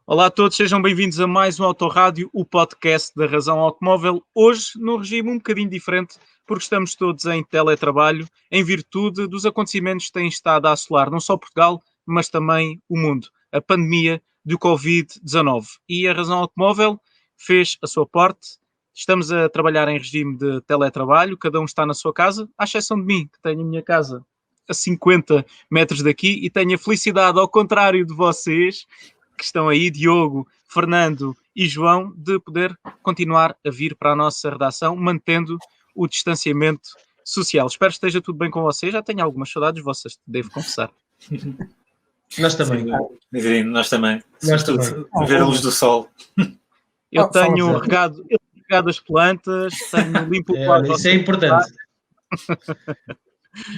Olá a todos, sejam bem-vindos a mais um Autorádio, o podcast da Razão Automóvel. Hoje, num regime um bocadinho diferente, porque estamos todos em teletrabalho, em virtude dos acontecimentos que têm estado a assolar não só Portugal, mas também o mundo. A pandemia do Covid-19. E a Razão Automóvel fez a sua parte. Estamos a trabalhar em regime de teletrabalho, cada um está na sua casa, à exceção de mim, que tenho a minha casa a 50 metros daqui e tenho a felicidade, ao contrário de vocês, que estão aí, Diogo, Fernando e João, de poder continuar a vir para a nossa redação, mantendo o distanciamento social. Espero que esteja tudo bem com vocês. Já tenho algumas saudades vossas, devo confessar. Nós também. Sim, nós também. Sobretudo, ver a luz do sol. Eu tenho regado as plantas, tenho limpo o quadro. Isso é importante.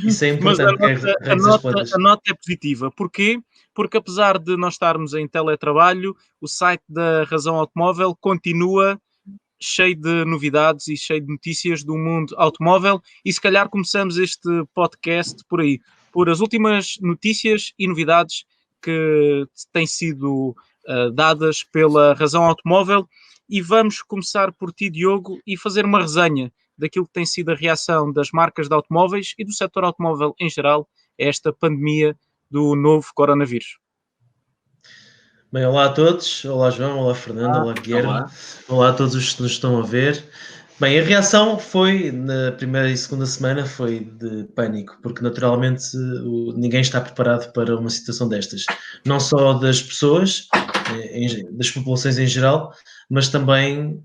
Isso é importante. Mas a nota é positiva. Porquê? Porque apesar de nós estarmos em teletrabalho, o site da Razão Automóvel continua cheio de novidades e cheio de notícias do mundo automóvel e se calhar começamos este podcast por aí, por as últimas notícias e novidades que têm sido dadas pela Razão Automóvel e vamos começar por ti, Diogo, e fazer uma resenha daquilo que tem sido a reação das marcas de automóveis e do setor automóvel em geral a esta pandemia do novo coronavírus. Bem, olá a todos, olá João, olá Fernando, olá Guilherme, olá a todos os que nos estão a ver. Bem, a reação foi, na primeira e segunda semana, foi de pânico, porque naturalmente ninguém está preparado para uma situação destas. Não só das pessoas, das populações em geral, mas também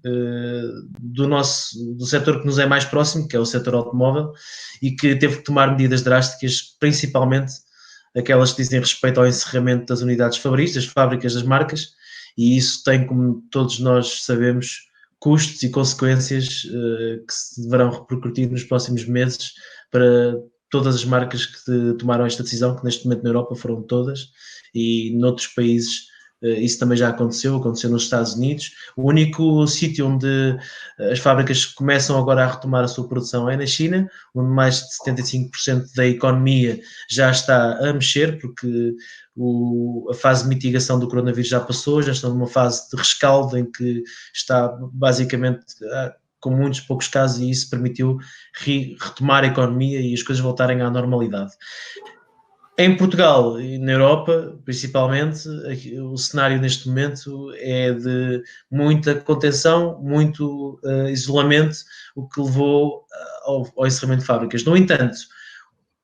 do setor que nos é mais próximo, que é o setor automóvel, e que teve que tomar medidas drásticas, principalmente aquelas que dizem respeito ao encerramento das unidades fabris, das fábricas das marcas, e isso tem, como todos nós sabemos, custos e consequências que se deverão repercutir nos próximos meses para todas as marcas que tomaram esta decisão, que neste momento na Europa foram todas, e noutros países isso também já aconteceu nos Estados Unidos. O único sítio onde as fábricas começam agora a retomar a sua produção é na China, onde mais de 75% da economia já está a mexer, porque a fase de mitigação do coronavírus já passou, já estão numa fase de rescaldo em que está basicamente com muitos poucos casos e isso permitiu retomar a economia e as coisas voltarem à normalidade. Em Portugal e na Europa, principalmente, o cenário neste momento é de muita contenção, muito isolamento, o que levou ao encerramento de fábricas. No entanto,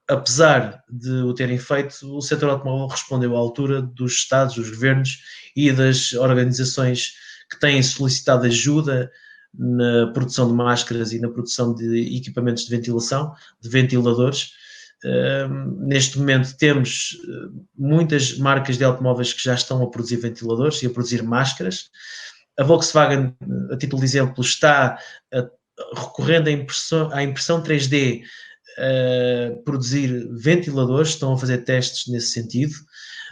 apesar de o terem feito, o setor automóvel respondeu à altura dos Estados, dos governos e das organizações que têm solicitado ajuda na produção de máscaras e na produção de equipamentos de ventilação, de ventiladores. Neste momento temos muitas marcas de automóveis que já estão a produzir ventiladores e a produzir máscaras. A Volkswagen, a título de exemplo, está recorrendo à impressão 3D a produzir ventiladores, estão a fazer testes nesse sentido.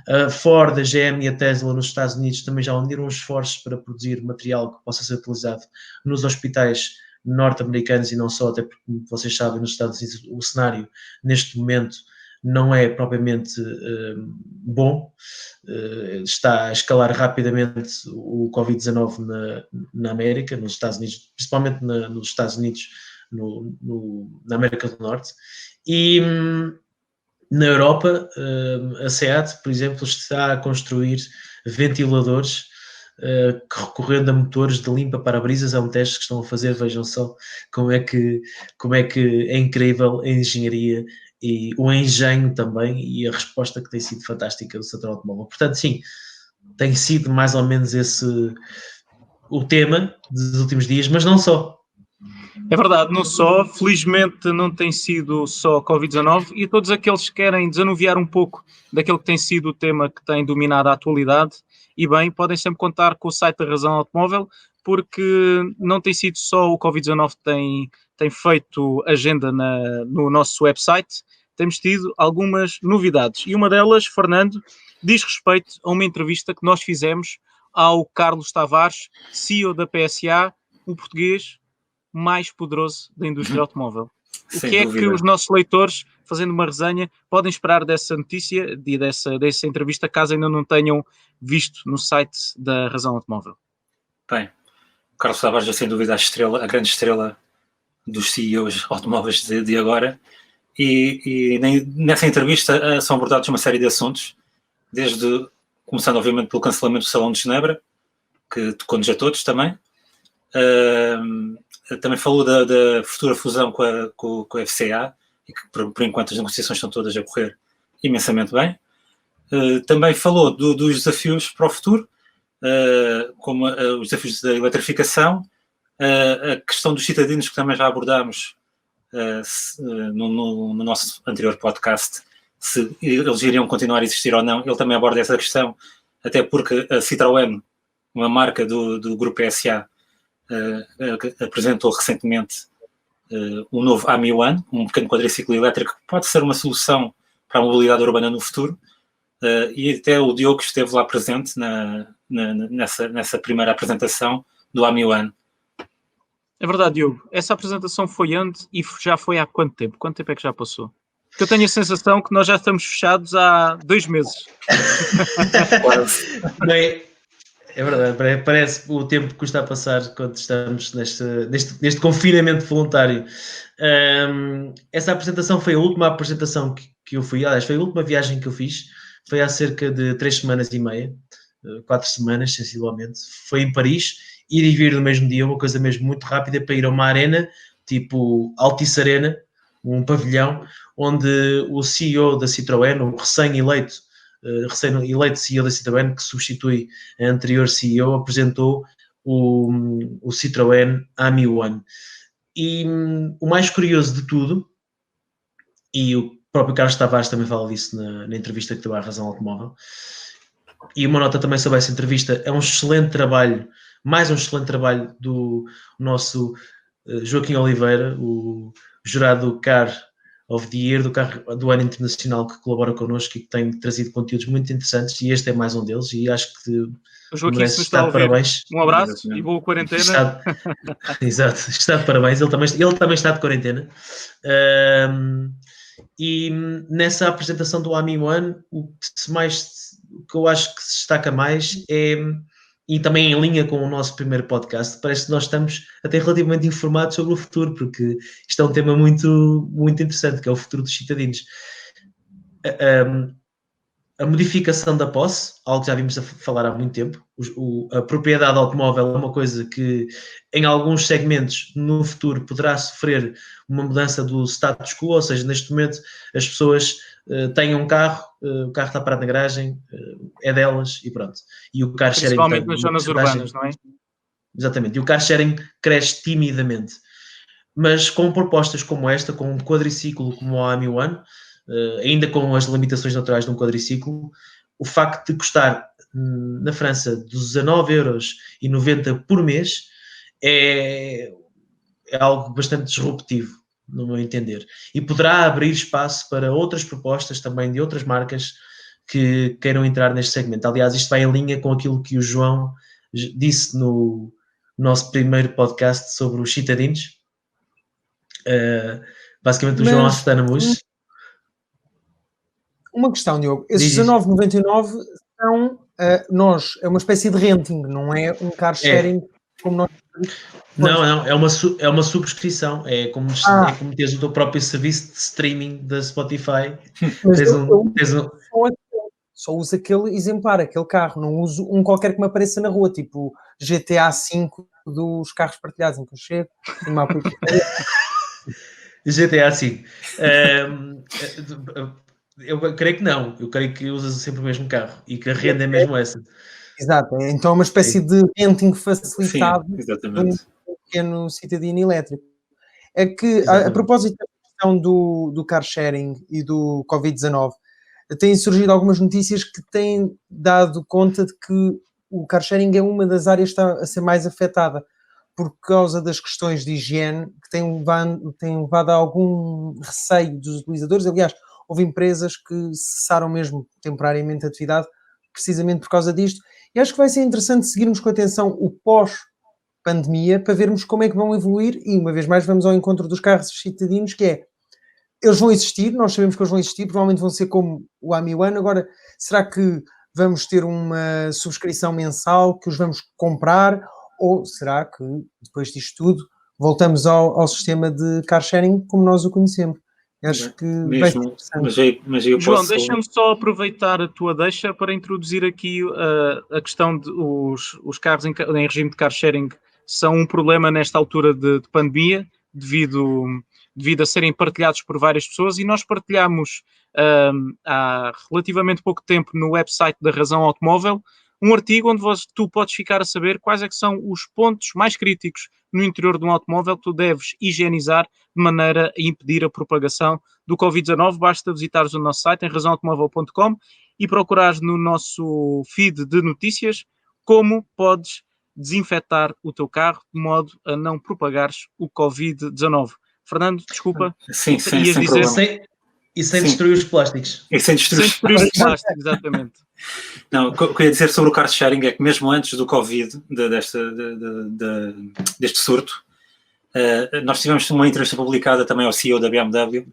A Ford, a GM e a Tesla nos Estados Unidos também já uniram esforços para produzir material que possa ser utilizado nos hospitais norte-americanos e não só, até porque, como vocês sabem, nos Estados Unidos o cenário neste momento não é propriamente bom, está a escalar rapidamente o Covid-19 na América, nos Estados Unidos, principalmente nos Estados Unidos, na América do Norte, e na Europa a SEAT, por exemplo, está a construir ventiladores que recorrendo a motores de limpa-parabrisas, é um teste que estão a fazer, vejam só como é que é incrível a engenharia e o engenho também e a resposta que tem sido fantástica do setor automóvel. Portanto, sim, tem sido mais ou menos esse o tema dos últimos dias, mas não só. É verdade, não só, felizmente não tem sido só Covid-19 e todos aqueles que querem desanuviar um pouco daquele que tem sido o tema que tem dominado a atualidade, e bem, podem sempre contar com o site da Razão Automóvel, porque não tem sido só o Covid-19 que tem feito agenda no nosso website, temos tido algumas novidades. E uma delas, Fernando, diz respeito a uma entrevista que nós fizemos ao Carlos Tavares, CEO da PSA, o português mais poderoso da indústria automóvel. O que é que os nossos leitores fazendo uma resenha, podem esperar dessa notícia e dessa entrevista, caso ainda não tenham visto no site da Razão Automóvel. Bem, Carlos Tavares é sem dúvida a grande estrela dos CEOs automóveis de agora, e nessa entrevista são abordados uma série de assuntos, começando obviamente pelo cancelamento do Salão de Genebra, que tocou-nos a todos também. Também falou da futura fusão com a FCA, e que por enquanto as negociações estão todas a correr imensamente bem. Também falou dos desafios para o futuro, como os desafios da eletrificação, a questão dos cidadãos, que também já abordámos no nosso anterior podcast, se eles iriam continuar a existir ou não. Ele também aborda essa questão, até porque a Citroën, uma marca do grupo PSA, apresentou recentemente um novo AMI One, um pequeno quadriciclo elétrico que pode ser uma solução para a mobilidade urbana no futuro, e até o Diogo esteve lá presente nessa primeira apresentação do AMI One. É verdade, Diogo. Essa apresentação foi onde e já foi há quanto tempo? Quanto tempo é que já passou? Porque eu tenho a sensação que nós já estamos fechados há 2 meses. Bem, é verdade, parece o tempo que custa a passar quando estamos neste confinamento voluntário. Essa apresentação foi a última apresentação que eu fui, aliás, foi a última viagem que eu fiz, foi há cerca de 3 semanas e meia, 4 semanas, sensivelmente. Foi em Paris, ir e vir no mesmo dia, uma coisa mesmo muito rápida, para ir a uma arena, tipo Altice Arena, um pavilhão, onde o CEO da Citroën, o recém-eleito CEO da Citroën, que substitui a anterior CEO, apresentou o Citroën AMI One. E o mais curioso de tudo, e o próprio Carlos Tavares também fala disso na entrevista que deu à Razão Automóvel, e uma nota também sobre essa entrevista, é um excelente trabalho, mais um excelente trabalho do nosso Joaquim Oliveira, o jurado Car of the Year do ano internacional, que colabora connosco e que tem trazido conteúdos muito interessantes, e este é mais um deles, e acho que o Joaquim, se está de parabéns. Um abraço e boa quarentena. Exato, está de parabéns, ele também está de quarentena. E nessa apresentação do AMI One, o que eu acho que se destaca mais é, e também em linha com o nosso primeiro podcast, parece que nós estamos até relativamente informados sobre o futuro, porque isto é um tema muito, muito interessante, que é o futuro dos cidadãos. A modificação da posse, algo que já vimos a falar há muito tempo, a propriedade automóvel é uma coisa que em alguns segmentos no futuro poderá sofrer uma mudança do status quo, ou seja, neste momento as pessoas têm um carro, o carro está parado na garagem, é delas e pronto. E o car sharing... Principalmente nas zonas urbanas, não é? Exatamente, e o car sharing cresce timidamente. Mas com propostas como esta, com um quadriciclo como o AMI One, ainda com as limitações naturais de um quadriciclo, o facto de custar na França 19,90€ por mês é algo bastante disruptivo, no meu entender. E poderá abrir espaço para outras propostas também de outras marcas que queiram entrar neste segmento. Aliás, isto vai em linha com aquilo que o João disse no nosso primeiro podcast sobre os citadinos. Basicamente o João Astanamus. Uma questão, Diogo. Esses 19,99 são é uma espécie de renting, não é um car sharing como nós... Não, é uma subscrição, é como teres o teu próprio serviço de streaming da Spotify. Mas só uso aquele exemplar, aquele carro, não uso um qualquer que me apareça na rua, tipo GTA V dos carros partilhados, em que eu chego, tenho uma aplicação. GTA V. Eu creio que não, eu creio que usas sempre o mesmo carro e que a renda é mesmo essa. Exato, então é uma espécie de renting facilitado. Sim, exatamente. De um pequeno cidadino elétrico. É que, a propósito da questão do car sharing e do Covid-19, têm surgido algumas notícias que têm dado conta de que o car sharing é uma das áreas que está a ser mais afetada por causa das questões de higiene, que têm levado a algum receio dos utilizadores. Aliás, houve empresas que cessaram mesmo temporariamente a atividade precisamente por causa disto. E acho que vai ser interessante seguirmos com atenção o pós-pandemia para vermos como é que vão evoluir, e uma vez mais vamos ao encontro dos carros citadinos, que é eles vão existir, nós sabemos que eles vão existir, provavelmente vão ser como o AMI One. Agora, será que vamos ter uma subscrição mensal que os vamos comprar? Ou será que, depois disto tudo, voltamos ao sistema de car sharing como nós o conhecemos? Acho que vai ser interessante. Mas eu João, posso... deixa-me só aproveitar a tua deixa para introduzir aqui a questão de os carros em regime de car sharing são um problema nesta altura de pandemia, devido a serem partilhados por várias pessoas, e nós partilhamos há relativamente pouco tempo no website da Razão Automóvel um artigo onde tu podes ficar a saber quais é que são os pontos mais críticos no interior de um automóvel que tu deves higienizar de maneira a impedir a propagação do Covid-19. Basta visitares o nosso site em razãoautomóvel.com e procurares no nosso feed de notícias como podes desinfetar o teu carro de modo a não propagares o Covid-19. Fernando, desculpa. Sim, sem dizer... problema. E sem destruir os plásticos. E sem destruir os plásticos, exatamente. Não, o que eu ia dizer sobre o car sharing é que mesmo antes do Covid, deste surto, nós tivemos uma entrevista publicada também ao CEO da BMW,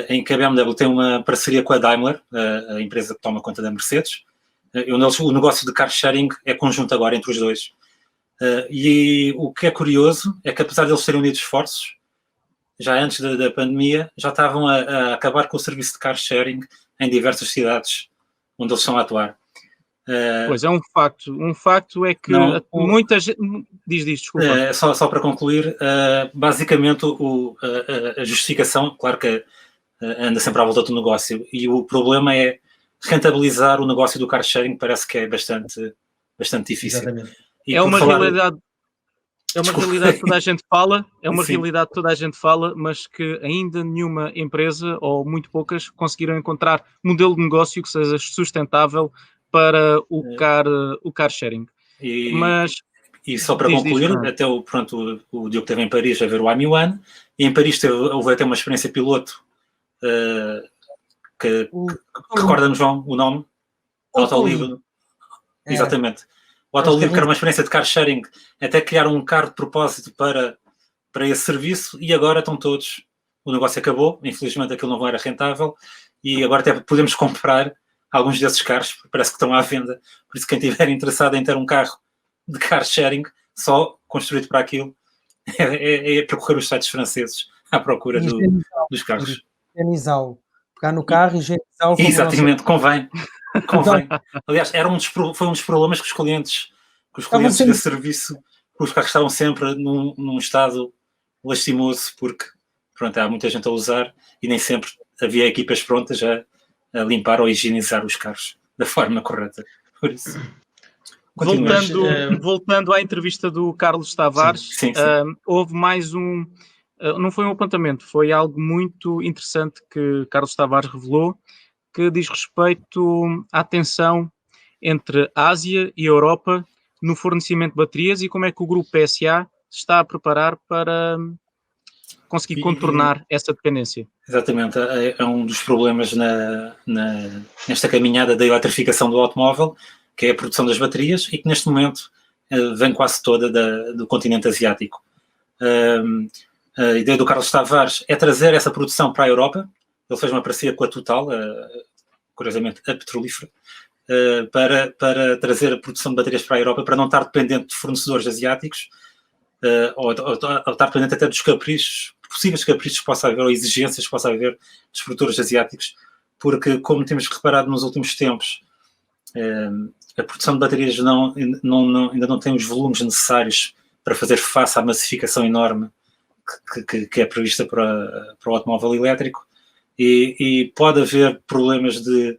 em que a BMW tem uma parceria com a Daimler, a empresa que toma conta da Mercedes. O negócio de car sharing é conjunto agora entre os dois. E o que é curioso é que, apesar de eles terem unido esforços, já antes da pandemia, já estavam a acabar com o serviço de car sharing em diversas cidades onde eles estão a atuar. Pois é um facto. Um facto é que muita gente... Diz, desculpa. Só para concluir, basicamente a justificação, claro que anda sempre à volta do negócio, e o problema é rentabilizar o negócio do car sharing, parece que é bastante difícil. Exatamente. É uma realidade que toda a gente fala, realidade que toda a gente fala, mas que ainda nenhuma empresa, ou muito poucas, conseguiram encontrar modelo de negócio que seja sustentável para o car sharing. E só para concluir, até o Diogo esteve em Paris a ver o AMI One, e em Paris houve até uma experiência piloto que recorda-nos, João, o nome? Autoliv. Exatamente. O Autoliv, que era uma experiência de car sharing, até criaram um carro de propósito para esse serviço, e agora estão todos... O negócio acabou, infelizmente aquilo não era rentável, e agora até podemos comprar alguns desses carros, parece que estão à venda. Por isso, quem estiver interessado em ter um carro de car sharing, só construído para aquilo, é percorrer os sites franceses à procura dos carros. Higienizá-lo. Pegar no carro e higienizá-lo. Exatamente, convém. Aliás, foi um dos problemas que os clientes desse serviço, os carros estavam sempre num estado lastimoso, porque há muita gente a usar e nem sempre havia equipas prontas a limpar ou higienizar os carros da forma correta. Por isso, voltando à entrevista do Carlos Tavares, sim. Houve mais não foi um apontamento, foi algo muito interessante que Carlos Tavares revelou, que diz respeito à tensão entre a Ásia e a Europa no fornecimento de baterias e como é que o grupo PSA se está a preparar para conseguir contornar essa dependência. Exatamente, é um dos problemas nesta caminhada da eletrificação do automóvel, que é a produção das baterias, e que neste momento vem quase toda do continente asiático. A ideia do Carlos Tavares é trazer essa produção para a Europa. Ele fez uma parceria com a Total, curiosamente a petrolífera, para trazer a produção de baterias para a Europa, para não estar dependente de fornecedores asiáticos, ou estar dependente até dos possíveis caprichos que possa haver, ou exigências que possa haver dos produtores asiáticos, porque, como temos reparado nos últimos tempos, a produção de baterias ainda não tem os volumes necessários para fazer face à massificação enorme que é prevista para o automóvel elétrico, e pode haver problemas de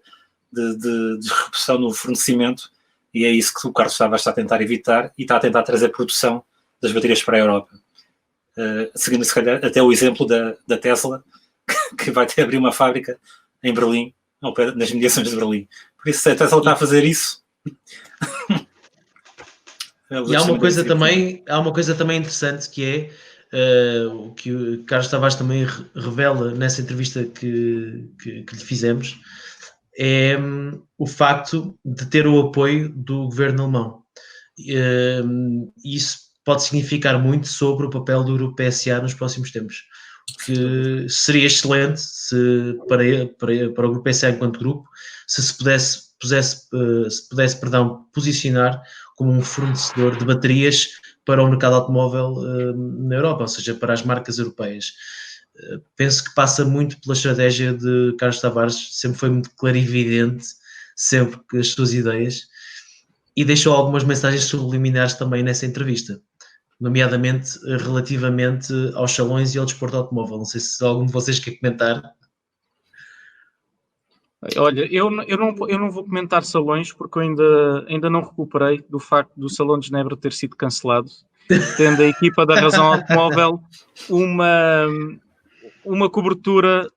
disrupção no fornecimento, e é isso que o Carlos Tavares está a tentar evitar, e está a tentar trazer produção das baterias para a Europa. Seguindo, se calhar, até o exemplo da Tesla, que vai ter abrir uma fábrica em Berlim, nas mediações de Berlim. Por isso, se a Tesla está a fazer isso... E há uma coisa também interessante, que é o que o Carlos Tavares também revela nessa entrevista que lhe fizemos, é o facto de ter o apoio do governo alemão. Isso pode significar muito sobre o papel do grupo PSA nos próximos tempos. que seria excelente para o Grupo SA enquanto grupo, se pudesse posicionar como um fornecedor de baterias para o mercado automóvel na Europa, ou seja, para as marcas europeias. Penso que passa muito pela estratégia de Carlos Tavares, sempre foi muito clarividente, sempre que as suas ideias, e deixou algumas mensagens subliminares também nessa entrevista, nomeadamente relativamente aos salões e ao desporto automóvel. Não sei se algum de vocês quer comentar. Olha, eu não vou comentar salões porque eu ainda não recuperei do facto do Salão de Genebra ter sido cancelado, tendo a equipa da Razão Automóvel uma cobertura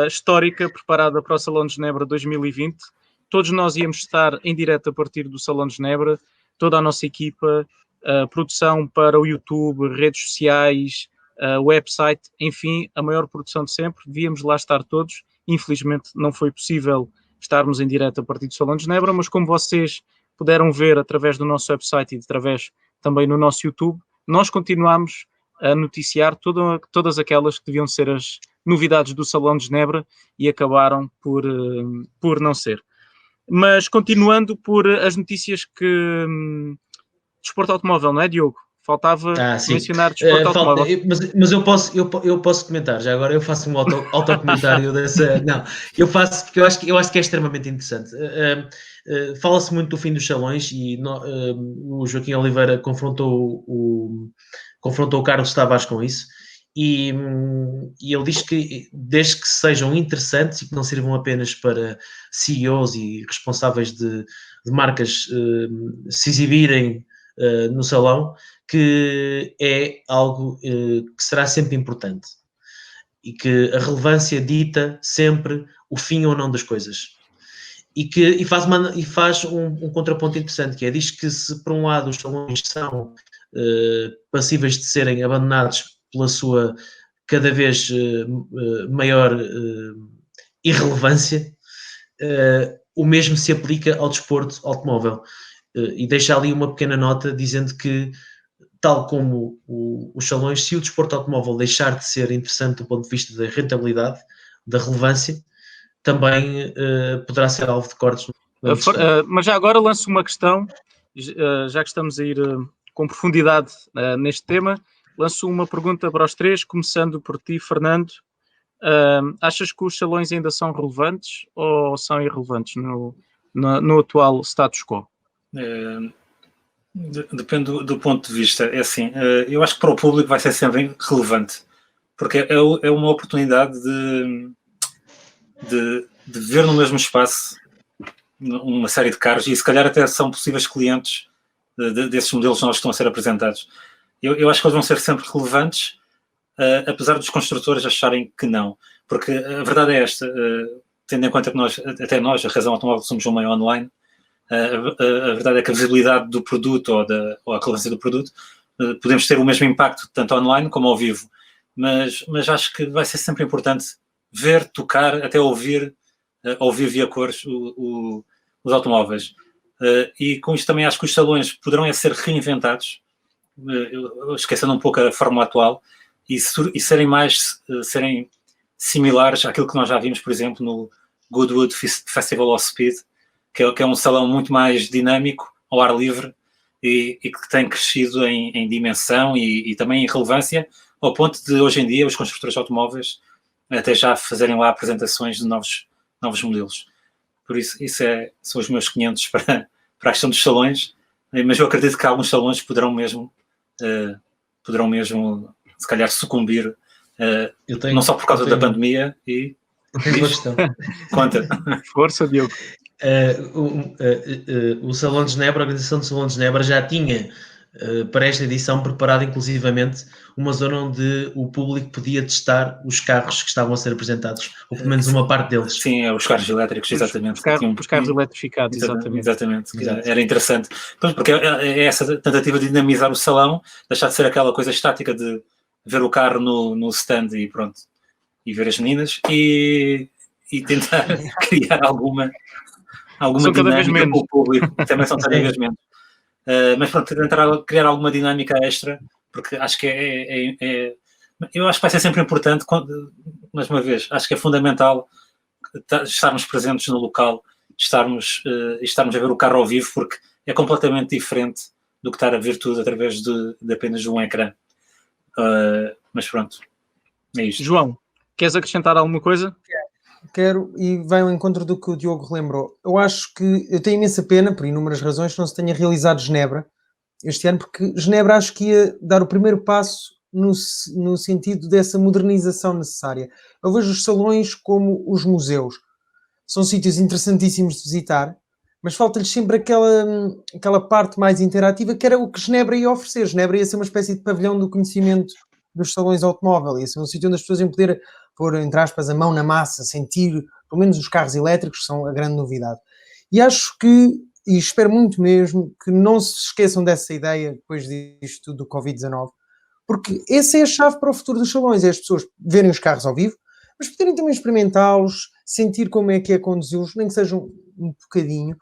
histórica preparada para o Salão de Genebra 2020. Todos nós íamos estar em direto a partir do Salão de Genebra, toda a nossa equipa, produção para o YouTube, redes sociais, website, enfim, a maior produção de sempre. Devíamos lá estar todos. Infelizmente não foi possível estarmos em direto a partir do Salão de Genebra, mas como vocês puderam ver através do nosso website e através também no nosso YouTube, nós continuamos a noticiar todas aquelas que deviam ser as novidades do Salão de Genebra e acabaram por não ser. Mas continuando por as notícias desporto automóvel, não é, Diogo? Faltava mencionar desporto automóvel. Mas eu posso comentar, já agora eu faço um autocomentário dessa. Não, eu faço porque eu acho que é extremamente interessante. Fala-se muito do fim dos salões e o Joaquim Oliveira confrontou o Carlos Tavares com isso. E ele diz que desde que sejam interessantes e que não sirvam apenas para CEOs e responsáveis de marcas se exibirem no salão, que é algo que será sempre importante e que a relevância dita sempre o fim ou não das coisas. E faz um contraponto interessante, que é, diz que se por um lado os salões são passíveis de serem abandonados pela sua cada vez maior irrelevância, o mesmo se aplica ao desporto automóvel. E deixa ali uma pequena nota dizendo que, tal como os salões, se o desporto automóvel deixar de ser interessante do ponto de vista da rentabilidade, da relevância, também poderá ser alvo de cortes. Mas já agora lanço uma questão, já que estamos a ir com profundidade neste tema, lanço uma pergunta para os três, começando por ti, Fernando. Achas que os salões ainda são relevantes ou são irrelevantes no atual status quo? Depende do ponto de vista. É assim, eu acho que para o público vai ser sempre relevante, porque é uma oportunidade de ver no mesmo espaço uma série de carros, e se calhar até são possíveis clientes desses modelos novos que estão a ser apresentados. Eu acho que eles vão ser sempre relevantes, apesar dos construtores acharem que não, porque a verdade é esta, tendo em conta que até nós, a Razão Automóvel, somos um meio online. A verdade é que a visibilidade do produto ou a relevância do produto, podemos ter o mesmo impacto tanto online como ao vivo, mas acho que vai ser sempre importante ver, tocar, até ouvir via cores os automóveis. E com isto também acho que os salões poderão ser reinventados, esquecendo um pouco a fórmula atual, e serem similares àquilo que nós já vimos, por exemplo, no Goodwood Festival of Speed, que é um salão muito mais dinâmico, ao ar livre, e que tem crescido em dimensão e também em relevância, ao ponto de, hoje em dia, os construtores de automóveis até já fazerem lá apresentações de novos modelos. Por isso são os meus 500 para a questão dos salões, mas eu acredito que alguns salões poderão mesmo se calhar, sucumbir, não só por causa da pandemia e... Eu tenho uma questão. Conta. Força, Diogo. O Salão de Genebra, a organização do Salão de Genebra já tinha para esta edição preparado inclusivamente uma zona onde o público podia testar os carros que estavam a ser apresentados, ou pelo menos uma parte deles. Sim, os carros elétricos, exatamente. Os carros eletrificados, exatamente. Era interessante, porque é essa tentativa de dinamizar o salão, deixar de ser aquela coisa estática de ver o carro no stand e pronto, e ver as meninas, e tentar criar alguma dinâmica com o público. Também são cada vez menos. Mas pronto, tentar criar alguma dinâmica extra, porque acho que Eu acho que vai ser sempre importante, mais uma vez, acho que é fundamental estarmos presentes no local, estarmos a ver o carro ao vivo, porque é completamente diferente do que estar a ver tudo através de apenas um ecrã. Mas pronto, é isto. João, queres acrescentar alguma coisa? Quero, e vai ao encontro do que o Diogo relembrou. Eu acho que eu tenho imensa pena, por inúmeras razões, que não se tenha realizado Genebra este ano, porque Genebra acho que ia dar o primeiro passo no sentido dessa modernização necessária. Eu vejo os salões como os museus. São sítios interessantíssimos de visitar, mas falta-lhes sempre aquela parte mais interativa, que era o que Genebra ia oferecer. Genebra ia ser uma espécie de pavilhão do conhecimento dos salões automóvel, ia ser um sítio onde as pessoas iam poder pôr, entre aspas, a mão na massa, sentir, pelo menos os carros elétricos, que são a grande novidade. E acho que, e espero muito mesmo, que não se esqueçam dessa ideia depois disto do Covid-19, porque essa é a chave para o futuro dos salões, é as pessoas verem os carros ao vivo, mas poderem também experimentá-los, sentir como é que é conduzi-los, nem que sejam um bocadinho,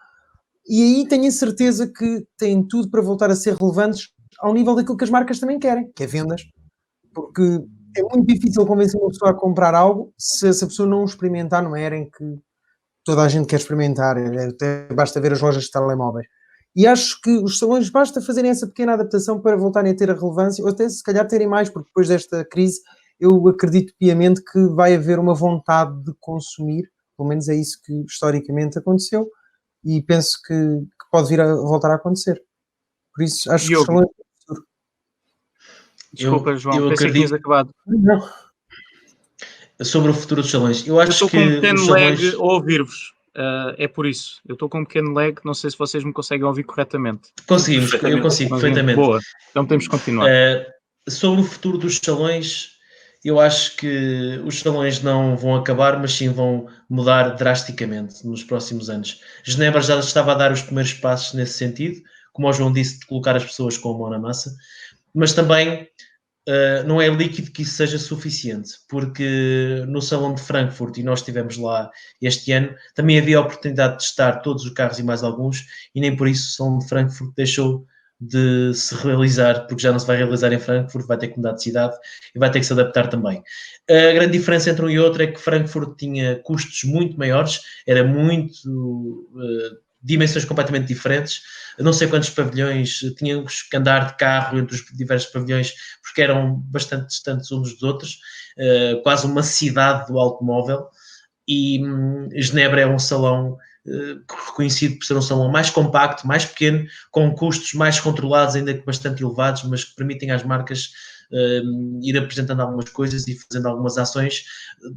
e aí tenho a certeza que têm tudo para voltar a ser relevantes ao nível daquilo que as marcas também querem, que é vendas, porque é muito difícil convencer uma pessoa a comprar algo se essa pessoa não experimentar numa era em que toda a gente quer experimentar, até basta ver as lojas de telemóveis. E acho que os salões basta fazerem essa pequena adaptação para voltarem a ter a relevância, ou até se calhar terem mais, porque depois desta crise eu acredito piamente que vai haver uma vontade de consumir, pelo menos é isso que historicamente aconteceu, e penso que pode vir a voltar a acontecer. Por isso, acho que os salões... Desculpa, João, pensei que tinhas acabado. Não. Sobre o futuro dos salões, eu acho eu estou que com um pequeno os salões... lag a ouvir-vos. É por isso. Eu estou com um pequeno lag, não sei se vocês me conseguem ouvir corretamente. Conseguimos, eu consigo perfeitamente. Boa, então temos que continuar. Sobre o futuro dos salões, eu acho que os salões não vão acabar, mas sim vão mudar drasticamente nos próximos anos. Genebra já estava a dar os primeiros passos nesse sentido, como o João disse, de colocar as pessoas com a mão na massa, mas também não é líquido que isso seja suficiente, porque no Salão de Frankfurt, e nós estivemos lá este ano, também havia a oportunidade de testar todos os carros e mais alguns, e nem por isso o Salão de Frankfurt deixou de se realizar, porque já não se vai realizar em Frankfurt, vai ter que mudar de cidade e vai ter que se adaptar também. A grande diferença entre um e outro é que Frankfurt tinha custos muito maiores, era muito... dimensões completamente diferentes, não sei quantos pavilhões, tínhamos que andar de carro entre os diversos pavilhões, porque eram bastante distantes uns dos outros, quase uma cidade do automóvel, e Genebra é um salão reconhecido por ser um salão mais compacto, mais pequeno, com custos mais controlados, ainda que bastante elevados, mas que permitem às marcas ir apresentando algumas coisas e fazendo algumas ações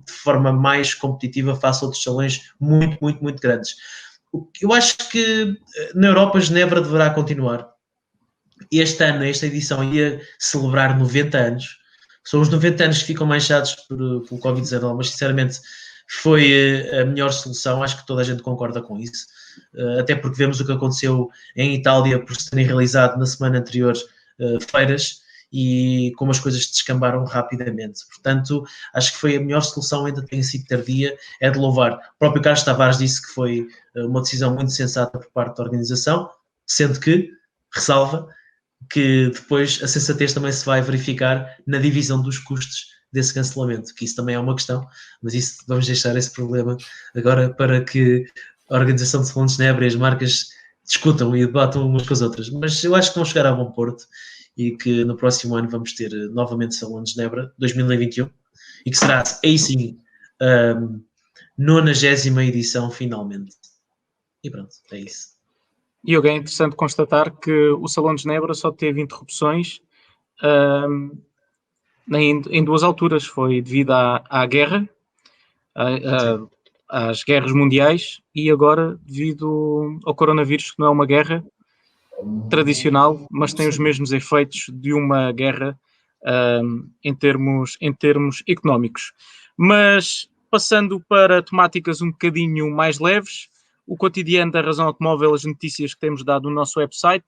de forma mais competitiva face a outros salões muito, muito, muito grandes. Eu acho que na Europa Genebra deverá continuar. Este ano, esta edição, ia celebrar 90 anos. São os 90 anos que ficam manchados pelo Covid-19, mas sinceramente foi a melhor solução. Acho que toda a gente concorda com isso. Até porque vemos o que aconteceu em Itália por se terem realizado na semana anterior feiras e como as coisas descambaram rapidamente. Portanto, acho que foi a melhor solução, ainda tem sido tardia, é de louvar. O próprio Carlos Tavares disse que foi uma decisão muito sensata por parte da organização, sendo que, ressalva, que depois a sensatez também se vai verificar na divisão dos custos desse cancelamento, que isso também é uma questão, mas isso vamos deixar esse problema agora para que a organização de Salão de Genebra e as marcas discutam e debatam umas com as outras. Mas eu acho que vão chegar a bom porto e que no próximo ano vamos ter novamente Salão de Genebra 2021 e que será aí sim 90ª edição finalmente. E pronto, é isso. E é interessante constatar que o Salão de Genebra só teve interrupções em duas alturas. Foi devido à guerra, às guerras mundiais, e agora devido ao coronavírus, que não é uma guerra tradicional, mas tem os mesmos efeitos de uma guerra em termos económicos. Mas passando para temáticas um bocadinho mais leves, o cotidiano da Razão Automóvel, as notícias que temos dado no nosso website,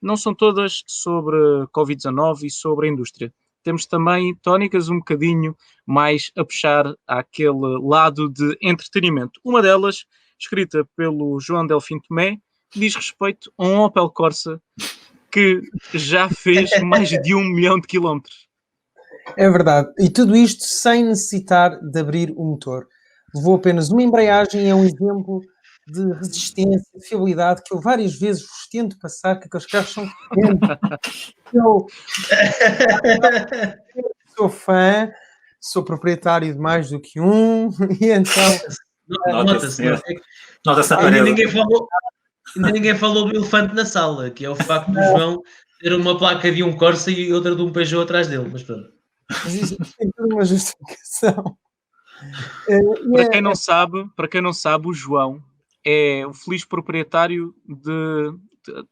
não são todas sobre Covid-19 e sobre a indústria. Temos também tónicas um bocadinho mais a puxar àquele lado de entretenimento. Uma delas, escrita pelo João Delfim Tomé, diz respeito a um Opel Corsa que já fez mais de 1 milhão de quilómetros. É verdade. E tudo isto sem necessitar de abrir o motor. Levou apenas uma embreagem e é um exemplo de resistência, de fiabilidade que eu várias vezes vos tento passar, que aqueles carros são potentes. Eu sou fã, sou proprietário de mais do que um, e então... Nota-se. Nota-se na Ainda parede. ninguém falou do elefante na sala, que é o facto do João ter uma placa de um Corsa e outra de um Peugeot atrás dele, mas pronto. Mas isso tem toda uma justificação. Para quem não sabe, o João é o feliz proprietário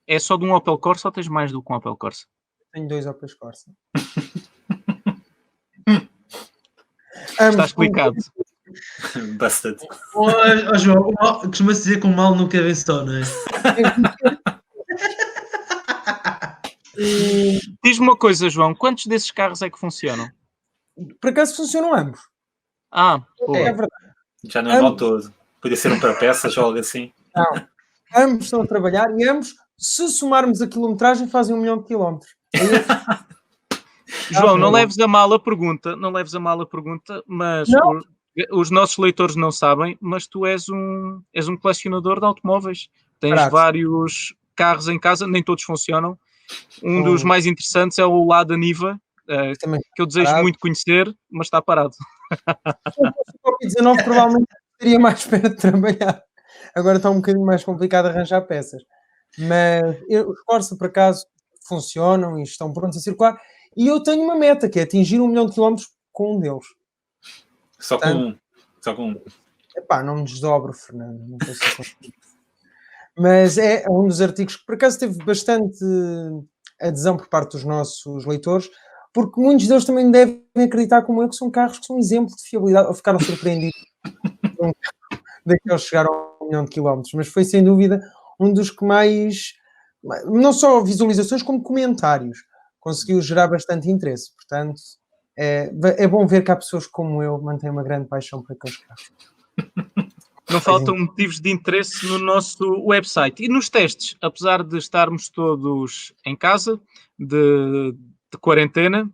é só de um Opel Corsa ou tens mais do que um Opel Corsa? Tenho 2 Opel Corsa. Está explicado. Bastante. João, costuma-se dizer que o mal nunca vem só, não é? Diz-me uma coisa, João, quantos desses carros é que funcionam? Por acaso funcionam ambos. Boa. É verdade. Já não é mal todo. Podia ser um para peças ou algo assim. Não. Ambos estão a trabalhar e ambos, se somarmos a quilometragem, fazem 1 milhão de quilómetros. João, não leves a mal a pergunta, mas os nossos leitores não sabem, mas tu és um colecionador de automóveis. Tens vários carros em casa, nem todos funcionam. Um dos mais interessantes é o Lada Niva, que eu desejo muito conhecer, mas está parado. Se fosse o Covid-19, provavelmente estaria mais perto de trabalhar. Agora está um bocadinho mais complicado arranjar peças. Mas os Corsa, por acaso, funcionam e estão prontos a circular. E eu tenho uma meta, que é atingir 1 milhão de quilómetros com um deles. Só com um. Epá, não me desdobro, Fernando. Não sei se consigo. Mas é um dos artigos que, por acaso, teve bastante adesão por parte dos nossos leitores, porque muitos deles também devem acreditar como eu, que são carros que são exemplo de fiabilidade, ou ficaram surpreendidos daqueles que chegaram a 1 milhão de quilómetros. Mas foi, sem dúvida, um dos que mais, não só visualizações, como comentários, conseguiu gerar bastante interesse. Portanto, é bom ver que há pessoas como eu que mantêm uma grande paixão por aqueles carros. Não faltam motivos de interesse no nosso website. E nos testes, apesar de estarmos todos em casa, de quarentena,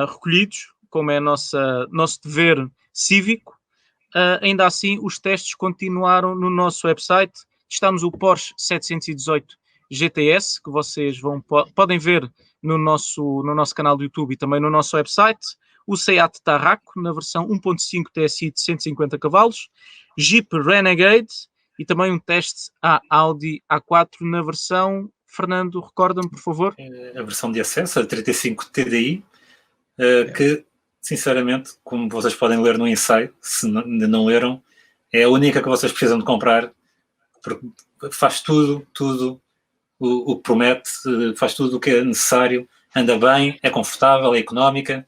recolhidos, como é nosso dever cívico, ainda assim os testes continuaram no nosso website. Estamos o Porsche 718 GTS, que vocês podem ver no nosso canal do YouTube e também no nosso website. O Seat Tarraco, na versão 1.5 TSI de 150 cavalos. Jeep Renegade e também um teste à Audi A4 na versão, Fernando, recorda-me, por favor. A versão de acesso, a 35 TDI, que, sinceramente, como vocês podem ler no ensaio, se ainda não leram, é a única que vocês precisam de comprar, porque faz tudo o que promete, faz tudo o que é necessário, anda bem, é confortável, é económica.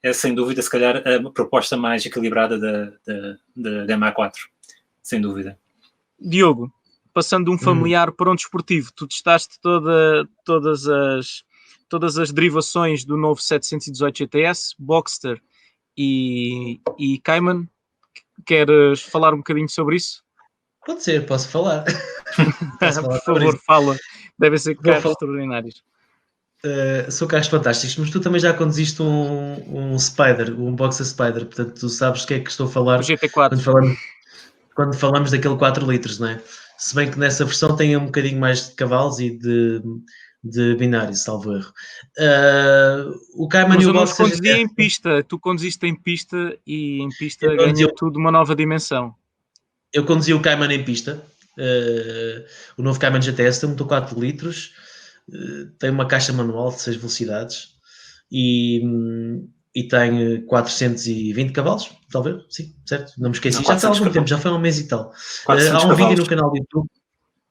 É, sem dúvida, se calhar, a proposta mais equilibrada da MA4. Sem dúvida. Diogo, passando de um familiar para um desportivo, tu testaste todas as derivações do novo 718 GTS, Boxster e Cayman. Queres falar um bocadinho sobre isso? Pode ser, posso falar. Por favor, fala. Devem ser carros extraordinários. São carros fantásticos, mas tu também já conduziste um Spider, um Boxer Spider, portanto tu sabes o que é que estou a falar. O GT4. Quando falamos daquele 4 litros, não é? Se bem que nessa versão tem um bocadinho mais de cavalos e de binário, salvo erro. O Cayman e o Boxer... Mas eu não em pista, tu conduziste em pista e em pista ganha tudo uma nova dimensão. Eu conduzi o Cayman em pista, o novo Cayman GTS tem um motor 4 litros, tem uma caixa manual de 6 velocidades e tem 420 cavalos, talvez, sim, certo? Não me esqueci, não, já foi há algum tempo, já foi há um mês e tal. Há um vídeo no canal do YouTube,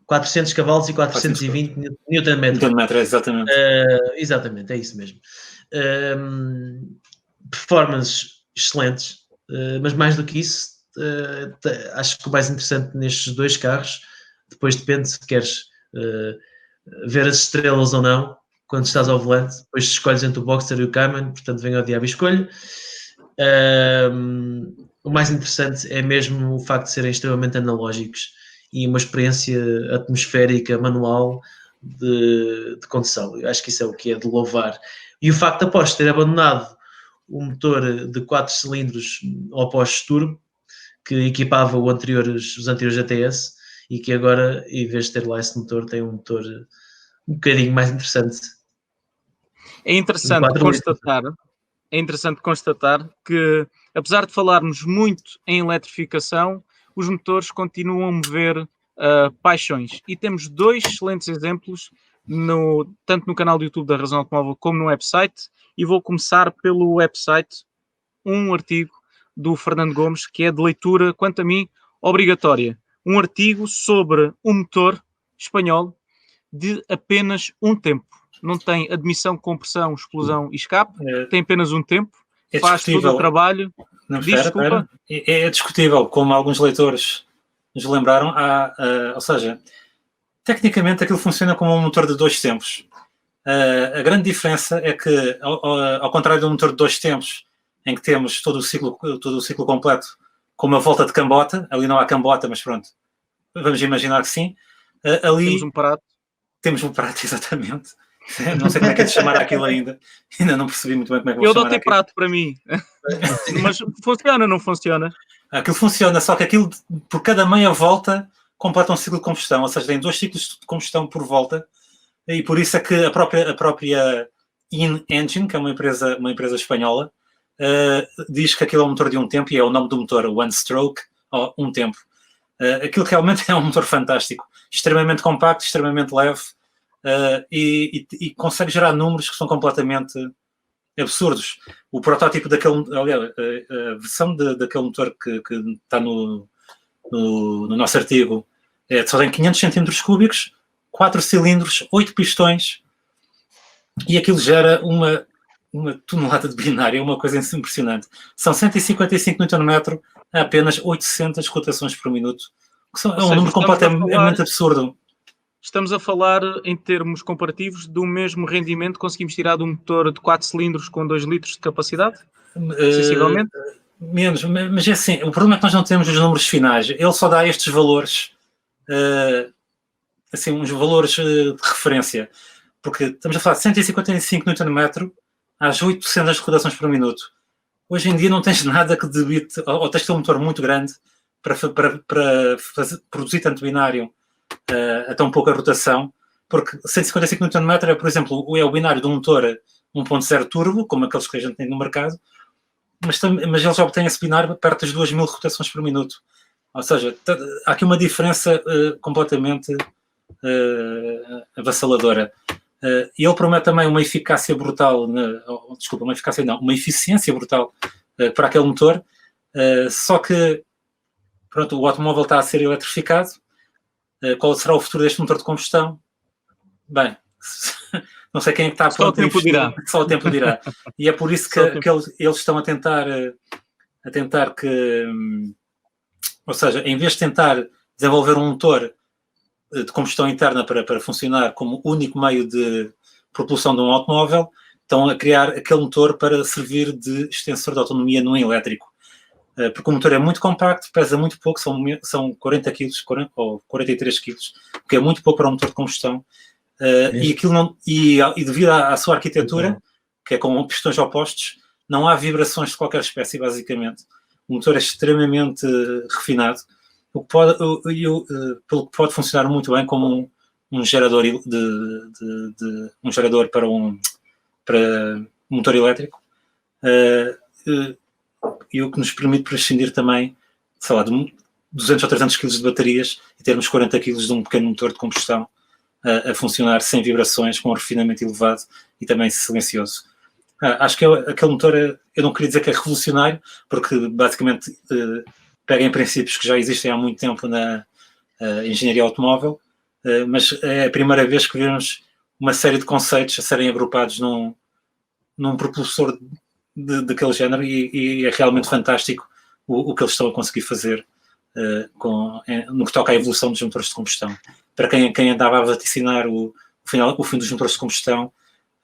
400 cavalos e 420 Nm. Exatamente. Exatamente, é isso mesmo. Performances excelentes, mas mais do que isso, acho que o mais interessante nestes dois carros, depois depende se queres ver as estrelas ou não, quando estás ao volante, depois escolhes entre o Boxster e o Cayman, portanto vem ao diabo e escolho. O mais interessante é mesmo o facto de serem extremamente analógicos e uma experiência atmosférica, manual de condução. Eu acho que isso é o que é de louvar. E o facto da Porsche ter abandonado um motor de 4 cilindros opostos turbo, que equipava os anteriores GTS, e que agora, em vez de ter lá esse motor, tem um motor um bocadinho mais interessante. É interessante constatar que, apesar de falarmos muito em eletrificação, os motores continuam a mover paixões. E temos 2 excelentes exemplos, tanto no canal do YouTube da Razão Automóvel como no website. E vou começar pelo website, um artigo do Fernando Gomes, que é de leitura, quanto a mim, obrigatória. Um artigo sobre um motor espanhol de apenas um tempo. Não tem admissão, compressão, explosão e escape, tem apenas um tempo, faz todo o trabalho. Não, espera. É discutível, como alguns leitores nos lembraram, ou seja, tecnicamente aquilo funciona como um motor de 2 tempos. A grande diferença é que, ao contrário de um motor de 2 tempos, em que temos todo o ciclo completo com uma volta de cambota, ali não há cambota, mas pronto, vamos imaginar que sim. Ali temos um prato, exatamente. Não sei como é que é de chamar aquilo ainda não percebi muito bem como é que vou chamar aquilo. Eu dou-te prato para mim. Mas funciona, não funciona? Aquilo funciona, só que aquilo, por cada meia volta, completa um ciclo de combustão, ou seja, tem 2 ciclos de combustão por volta, e por isso é que a própria InEngine, que é uma empresa espanhola, diz que aquilo é um motor de um tempo, e é o nome do motor, One Stroke, ou um tempo. Aquilo realmente é um motor fantástico, extremamente compacto, extremamente leve, e consegue gerar números que são completamente absurdos. O protótipo aliás, a versão daquele motor que está no nosso artigo só tem 500 centímetros cúbicos, 4 cilindros, 8 pistões, e aquilo gera uma tonelada de binário, é uma coisa impressionante. São 155 Nm a apenas 800 rotações por minuto, que é um número completamente absurdo. Estamos a falar, em termos comparativos, do mesmo rendimento que conseguimos tirar de um motor de 4 cilindros com 2 litros de capacidade? Sensivelmente? Menos, mas é assim, o problema é que nós não temos os números finais. Ele só dá estes valores, assim, uns valores de referência. Porque estamos a falar de 155 Nm às 800 rotações por minuto. Hoje em dia não tens nada que debite, ou tens de ter um motor muito grande para produzir tanto binário a tão pouca rotação, porque 155 Nm é, por exemplo, o binário de um motor 1.0 turbo, como aqueles que a gente tem no mercado, mas eles obtêm esse binário perto das 2000 rotações por minuto. Ou seja, há aqui uma diferença completamente avassaladora. E ele promete também uma eficácia brutal, uma eficiência brutal para aquele motor, só que pronto, o automóvel está a ser eletrificado. Qual será o futuro deste motor de combustão? Bem, não sei quem é que está pronto a investir. Só o tempo dirá. E é por isso que eles estão a tentar que, ou seja, em vez de tentar desenvolver um motor de combustão interna para funcionar como único meio de propulsão de um automóvel, estão a criar aquele motor para servir de extensor de autonomia no elétrico. Porque o motor é muito compacto, pesa muito pouco, são 40 kg ou 43 kg, que é muito pouco para um motor de combustão. E devido à sua arquitetura, que é com pistões opostos, não há vibrações de qualquer espécie, basicamente. O motor é extremamente refinado, pelo que pode funcionar muito bem como um gerador um gerador para um motor elétrico. E o que nos permite prescindir também, sei lá, de 200 ou 300 kg de baterias e termos 40 kg de um pequeno motor de combustão a funcionar sem vibrações, com um refinamento elevado e também silencioso. Acho que aquele motor, eu não queria dizer que é revolucionário, porque basicamente pega em princípios que já existem há muito tempo na engenharia automóvel, mas é a primeira vez que vemos uma série de conceitos a serem agrupados num propulsor daquele género, e é realmente fantástico o que eles estão a conseguir fazer no que toca à evolução dos motores de combustão. Para quem andava a vaticinar o fim dos motores de combustão,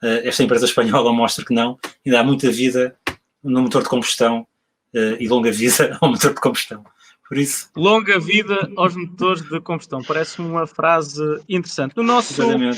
esta empresa espanhola mostra que não, ainda há muita vida no motor de combustão e longa vida ao motor de combustão. Por isso, longa vida aos motores de combustão. Parece-me uma frase interessante. No nosso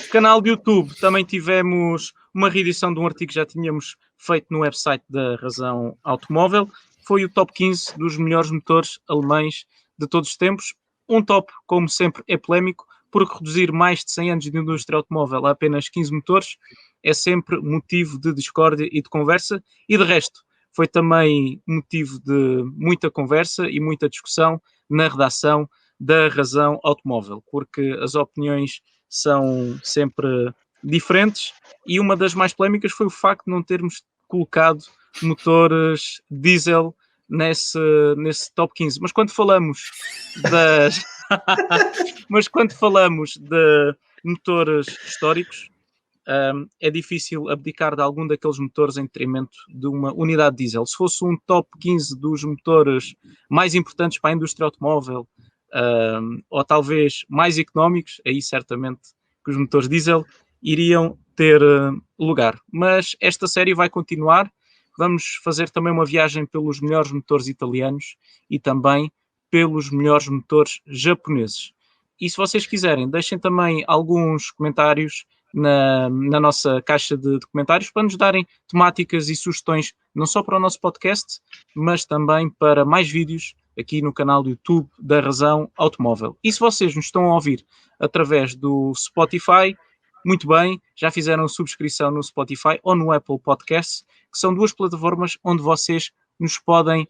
canal de YouTube também tivemos uma reedição de um artigo que já tínhamos feito no website da Razão Automóvel. Foi o top 15 dos melhores motores alemães de todos os tempos. Um top, como sempre, é polémico, porque reduzir mais de 100 anos de indústria automóvel a apenas 15 motores é sempre motivo de discórdia e de conversa, e de resto foi também motivo de muita conversa e muita discussão na redação da Razão Automóvel, porque as opiniões são sempre diferentes, e uma das mais polémicas foi o facto de não termos colocado motores diesel nesse top 15. Mas quando falamos de motores históricos, é difícil abdicar de algum daqueles motores em detrimento de uma unidade diesel. Se fosse um top 15 dos motores mais importantes para a indústria automóvel, ou talvez mais económicos, aí certamente que os motores diesel iriam ter lugar. Mas esta série vai continuar. Vamos fazer também uma viagem pelos melhores motores italianos e também pelos melhores motores japoneses. E se vocês quiserem, deixem também alguns comentários na nossa caixa de comentários para nos darem temáticas e sugestões, não só para o nosso podcast, mas também para mais vídeos aqui no canal do YouTube da Razão Automóvel. E se vocês nos estão a ouvir através do Spotify, muito bem, já fizeram subscrição no Spotify ou no Apple Podcasts, que são duas plataformas onde vocês nos podem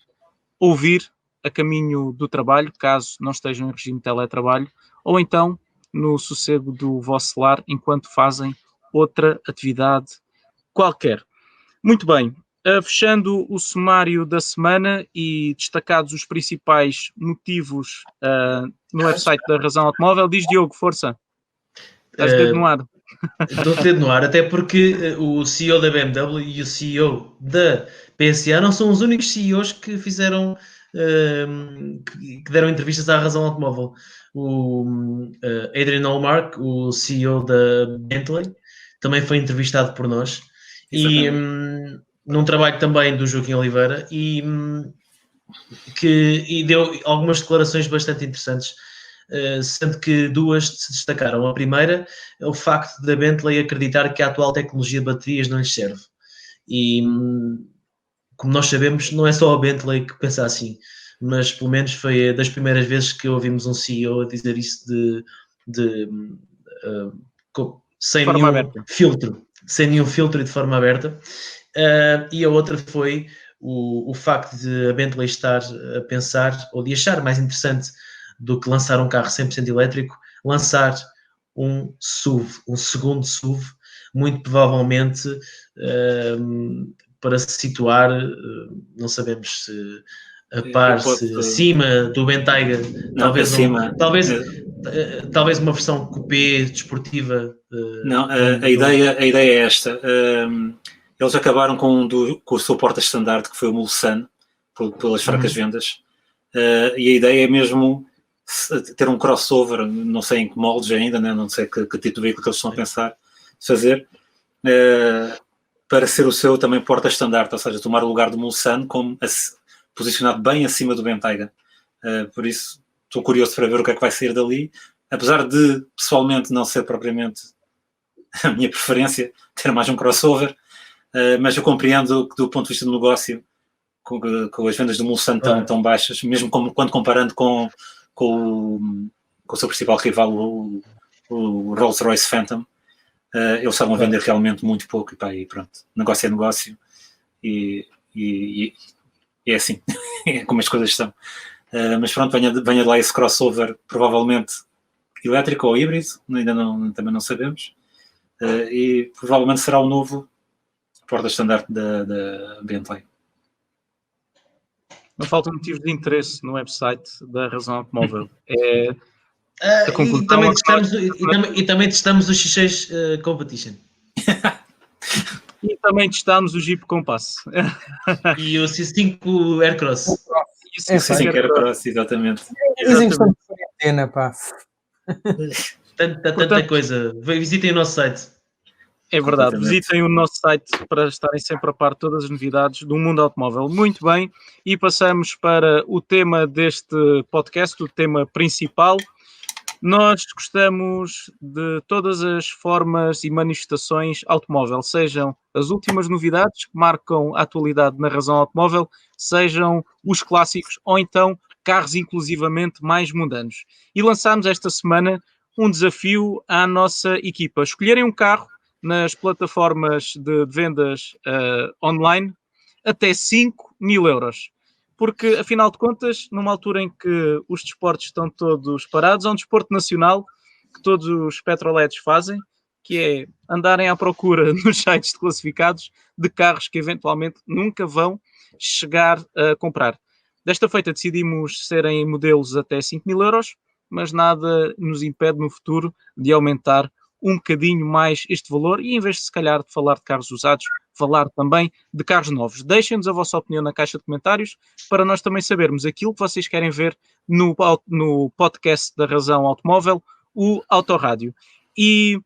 ouvir a caminho do trabalho, caso não estejam em regime de teletrabalho, ou então no sossego do vosso lar, enquanto fazem outra atividade qualquer. Muito bem, fechando o sumário da semana e destacados os principais motivos no website da Razão Automóvel, diz Diogo, força. Estás dedo no ar. Estou dedo no ar, até porque o CEO da BMW e o CEO da PSA não são os únicos CEOs que fizeram, que deram entrevistas à Razão Automóvel. O Adrian Hallmark, o CEO da Bentley, também foi entrevistado por nós. E num trabalho também do Joaquim Oliveira, e deu algumas declarações bastante interessantes, sendo que duas se destacaram. A primeira é o facto da Bentley acreditar que a atual tecnologia de baterias não lhes serve. E, como nós sabemos, não é só a Bentley que pensa assim, mas pelo menos foi das primeiras vezes que ouvimos um CEO a dizer isso sem nenhum filtro e de forma aberta. E a outra foi o facto de a Bentley estar a pensar, ou de achar mais interessante do que lançar um carro 100% elétrico, lançar um SUV, um segundo SUV, muito provavelmente para se situar, não sabemos se a par, se acima do Bentayga, talvez uma versão coupé desportiva. Não, a ideia é esta. Eles acabaram com o seu porta-estandarte, que foi o Mulsanne, pelas fracas vendas, e a ideia é mesmo ter um crossover, não sei em que moldes ainda, né? Não sei que tipo de veículo que eles estão a pensar fazer, para ser o seu também porta-estandarte, ou seja, tomar o lugar do Mulsanne como posicionado bem acima do Bentayga. Por isso estou curioso para ver o que é que vai sair dali, apesar de pessoalmente não ser propriamente a minha preferência ter mais um crossover, mas eu compreendo que do ponto de vista do negócio, com as vendas do Mulsanne tão baixas, mesmo quando comparando com o seu principal rival, o Rolls-Royce Phantom, eles estavam a vender realmente muito pouco, e pronto, negócio é negócio, e é assim, é como as coisas estão. Mas pronto, venha de lá esse crossover, provavelmente elétrico ou híbrido, também não sabemos, e provavelmente será o novo porta-estandarte da Bentley. Não faltam motivos de interesse no website da Razão Automóvel. E também testamos o X6 Competition. E também testámos o Jeep Compass. E o C5 Aircross. O C5 Aircross, exatamente. Dizem que estão de quarentena, pá. Tanta coisa. Visitem o nosso site. É verdade, visitem o nosso site para estarem sempre a par de todas as novidades do mundo automóvel. Muito bem, e passamos para o tema deste podcast, o tema principal. Nós gostamos de todas as formas e manifestações automóvel, sejam as últimas novidades que marcam a atualidade na razão automóvel, sejam os clássicos ou então carros inclusivamente mais mundanos. E lançámos esta semana um desafio à nossa equipa. Escolherem um carro nas plataformas de vendas online até 5.000 euros. Porque, afinal de contas, numa altura em que os desportos estão todos parados, há um desporto nacional que todos os petroletes fazem, que é andarem à procura nos sites de classificados de carros que eventualmente nunca vão chegar a comprar. Desta feita decidimos serem modelos até 5.000 euros, mas nada nos impede no futuro de aumentar um bocadinho mais este valor e em vez de se calhar de falar de carros usados, falar também de carros novos. Deixem-nos a vossa opinião na caixa de comentários para nós também sabermos aquilo que vocês querem ver no podcast da Razão Automóvel, o Autorádio. E,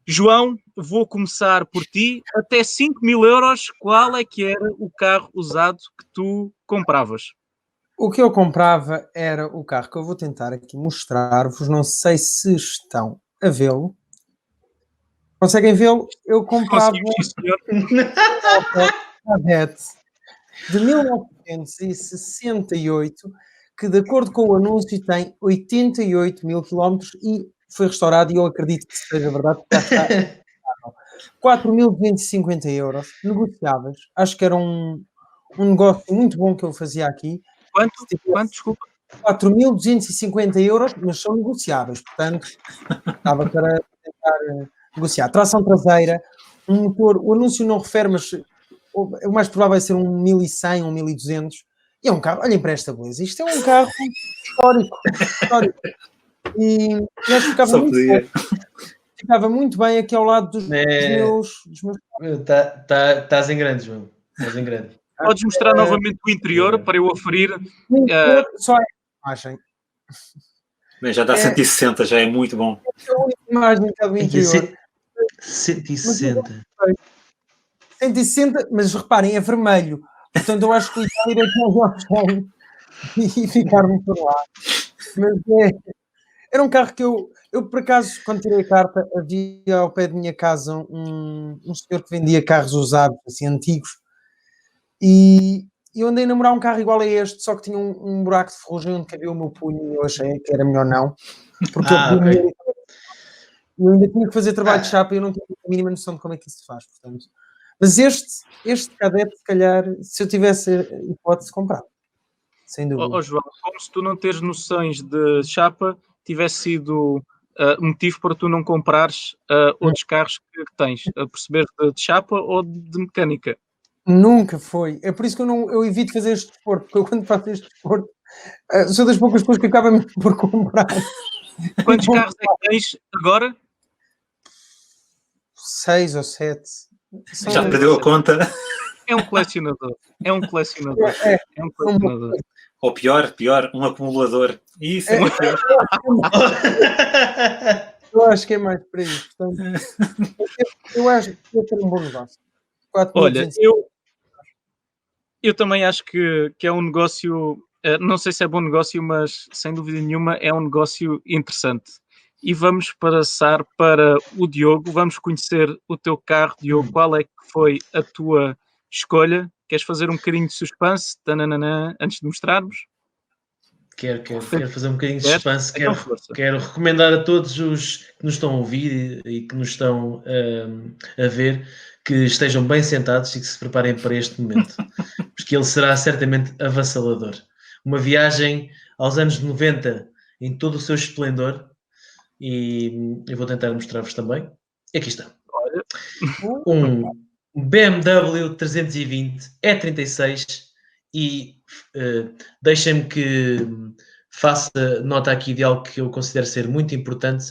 João, vou começar por ti. Até 5.000 euros, qual é que era o carro usado que tu compravas? O que eu comprava era o carro que eu vou tentar aqui mostrar-vos. Não sei se estão a vê-lo. Conseguem vê-lo? Eu comprava um Cadete de 1968, que de acordo com o anúncio tem 88 mil quilómetros e foi restaurado, e eu acredito que seja verdade, porque está 4.250 euros, negociáveis. Acho que era um negócio muito bom que eu fazia aqui. Quanto? Desculpa. 4.250 euros, mas são negociáveis, portanto, estava para tentar negociar. Tração traseira, um motor, o anúncio não refere, mas o mais provável é ser um 1100, um 1200. E é um carro, olhem para esta beleza, isto é um carro histórico. E acho que ficava muito bem aqui ao lado dos meus... Estás em grande, João. Estás em grande. Podes mostrar novamente o interior para eu aferir? Só é a imagem. Bem, já dá 160, já é muito bom. É a única imagem que é do interior. 160. 160, mas reparem, é vermelho. Portanto, eu acho que o ideal é que nós e ficarmos por lá. Mas era um carro que eu, por acaso, quando tirei a carta, havia ao pé de minha casa um senhor que vendia carros usados, assim, antigos. E eu andei a namorar um carro igual a este, só que tinha um buraco de ferrugem onde cabia o meu punho e eu achei que era melhor não. Porque eu ainda tinha que fazer trabalho de chapa e eu não tinha a mínima noção de como é que isso se faz, portanto. Mas este Cadete, se calhar, se eu tivesse hipótese, comprava. Sem dúvida. João, como se tu não teres noções de chapa, tivesse sido motivo para tu não comprares outros carros que tens, a perceber de chapa ou de mecânica. Nunca foi. É por isso que eu evito fazer este desporto, porque eu quando faço este desporto sou das poucas pessoas que acaba mesmo por comprar. Quantos carros é que tens agora? 6 ou 7. Já perdeu a conta. É um colecionador. É um colecionador. Ou pior, um acumulador. Isso. Eu acho que é mais para isso. Portanto, eu acho que vai ter um bom negócio. Olha, eu também acho que é um negócio, não sei se é bom negócio, mas sem dúvida nenhuma é um negócio interessante. E vamos passar para o Diogo, vamos conhecer o teu carro, Diogo, qual é que foi a tua escolha? Queres fazer um bocadinho de suspense, antes de mostrarmos? Quero fazer um bocadinho de suspense, quero recomendar a todos os que nos estão a ouvir e que nos estão a ver que estejam bem sentados e que se preparem para este momento, porque ele será certamente avassalador. Uma viagem aos anos 90 em todo o seu esplendor e eu vou tentar mostrar-vos também. Aqui está. Um BMW 320 E36 e deixem-me que faça nota aqui de algo que eu considero ser muito importante,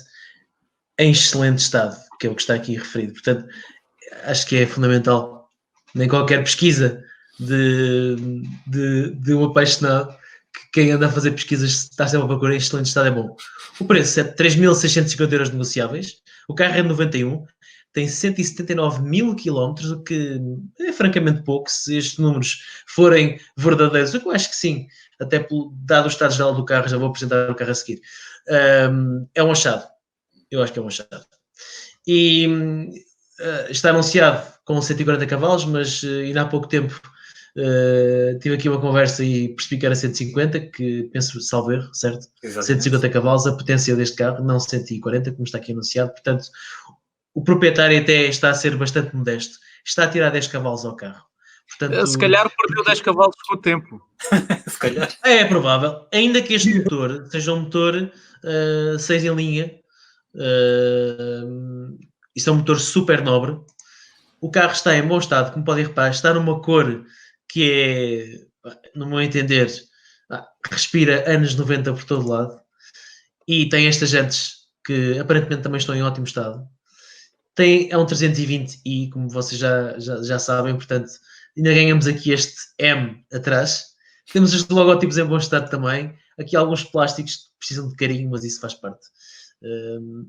em excelente estado, que é o que está aqui referido. Portanto, acho que é fundamental. Nem qualquer pesquisa de um apaixonado, que quem anda a fazer pesquisas está sempre a procurar em excelente estado é bom. O preço é 3.650 euros negociáveis. O carro é de 91. Tem 179 mil quilómetros, o que é francamente pouco, se estes números forem verdadeiros, o que eu acho que sim, até dado o estado geral do carro, já vou apresentar o carro a seguir. É um achado. Eu acho que é um achado. E está anunciado com 140 cavalos, mas ainda há pouco tempo tive aqui uma conversa e percebi que era 150, que penso, salvo erro, certo? Exatamente. 150 cavalos, a potência deste carro, não 140, como está aqui anunciado. Portanto, o proprietário até está a ser bastante modesto. Está a tirar 10 cavalos ao carro. Portanto, se calhar perdeu 10 cavalos com o tempo. Se calhar. É provável. Ainda que este motor seja um motor 6 em linha, isto é um motor super nobre. O carro está em bom estado, como podem reparar, está numa cor que é, no meu entender, respira anos 90 por todo lado. E tem estas jantes que aparentemente também estão em ótimo estado. É um 320i, como vocês já sabem, portanto, ainda ganhamos aqui este M atrás. Temos os logótipos em bom estado também. Aqui alguns plásticos que precisam de carinho, mas isso faz parte.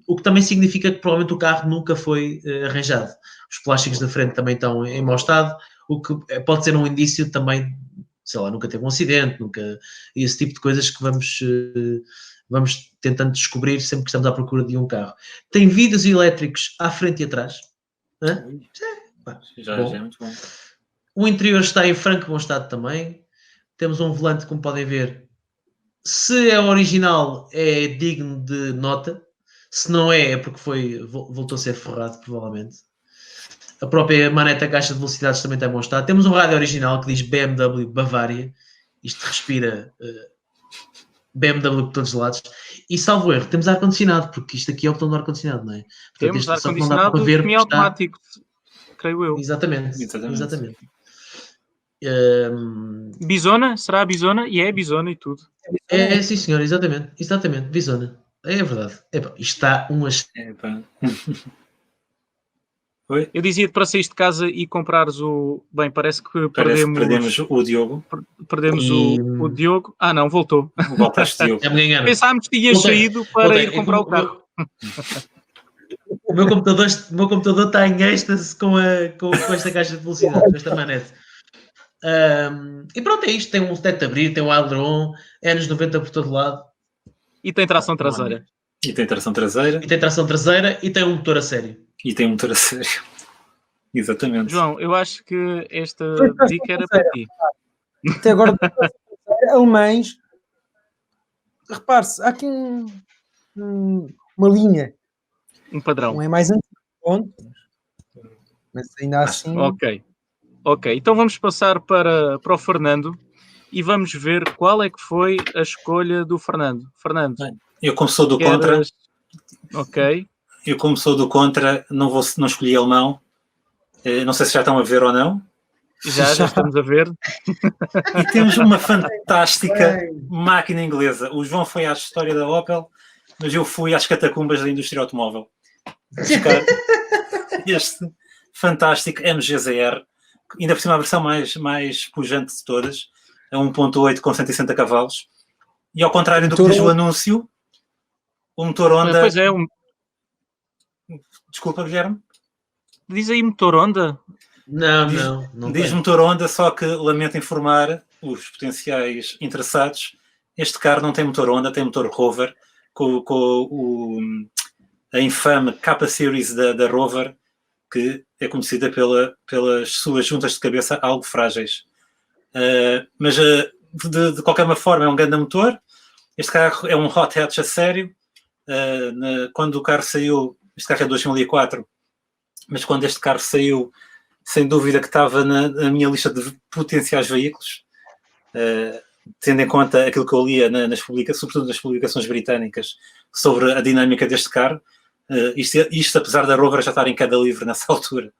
O que também significa que provavelmente o carro nunca foi arranjado. Os plásticos da frente também estão em mau estado, o que pode ser um indício também, sei lá, nunca teve um acidente, esse tipo de coisas que vamos tentando descobrir sempre que estamos à procura de um carro. Tem vidros elétricos à frente e atrás. Já é muito bom. O interior está em franco bom estado também. Temos um volante, como podem ver. Se é original, é digno de nota. Se não é porque voltou a ser forrado, provavelmente. A própria maneta caixa de velocidades também está em bom estado. Temos um rádio original que diz BMW Bavária. Isto respira BMW por todos os lados. E salvo erro, temos ar-condicionado, porque isto aqui é o botão do ar-condicionado, não é? Portanto, temos ar-condicionado semi-automático, creio eu. Exatamente. Bisona? Será a Bisona? E é a Bisona e tudo. É, sim senhor, exatamente, Bisona. É verdade. Isto está Eu dizia-te para sair de casa e comprares o... Bem, parece que perdemos o Diogo. Perdemos o Diogo. Ah, não, voltou. Voltaste, Diogo. Pensámos que tinhas saído para ir comprar o carro. O meu computador está em êxtase com esta caixa de velocidade, com esta manete. E pronto, é isto. Tem um teto de abrir, tem um aileron, é anos 90 por todo lado. E tem tração traseira. E tem tração traseira. E tem um motor a sério. Exatamente. Uma eu acho que esta dica era para ti. Até agora, alemães. Repare-se, há aqui uma linha. Um padrão. Não é mais antigo, mas ainda assim... Ok, então vamos passar para o Fernando e vamos ver qual é que foi a escolha do Fernando. Fernando. Eu como sou do contra... Ok. Eu como sou do contra, não escolhi alemão. Não sei se já estão a ver ou não. Já estamos a ver. E temos uma fantástica máquina inglesa. O João foi à história da Opel, mas eu fui às catacumbas da indústria automóvel. Este fantástico MG-ZR, ainda por cima a versão mais pujante de todas, é 1.8 com 160 cavalos. E ao contrário do que diz o anúncio, o motor Honda... Pois é, Desculpa, Guilherme. Diz aí motor Honda? Não diz motor Honda, só que lamento informar os potenciais interessados, este carro não tem motor Honda, tem motor Rover, com a infame K-Series da Rover, que é conhecida pelas suas juntas de cabeça algo frágeis. Mas de qualquer forma é um grande motor. Este carro é um hot hatch a sério. Quando o carro saiu, este carro é de 2004, mas quando este carro saiu, sem dúvida que estava na minha lista de potenciais veículos, tendo em conta aquilo que eu lia sobretudo nas publicações britânicas, sobre a dinâmica deste carro. Isto apesar da Rover já estar em queda livre nessa altura.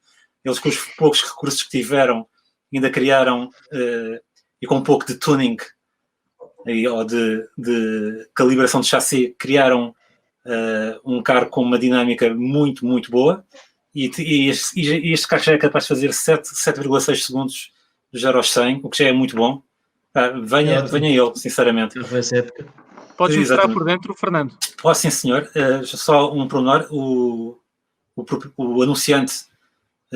Eles, com os poucos recursos que tiveram, ainda criaram, e com um pouco de tuning ou de calibração de chassi, criaram um carro com uma dinâmica muito, muito boa. E este carro já é capaz de fazer 7,6 segundos do 0 aos 100, o que já é muito bom. Venha ele, sinceramente. Podes mostrar por dentro, Fernando? Posso, sim, senhor. Só um pormenor. O anunciante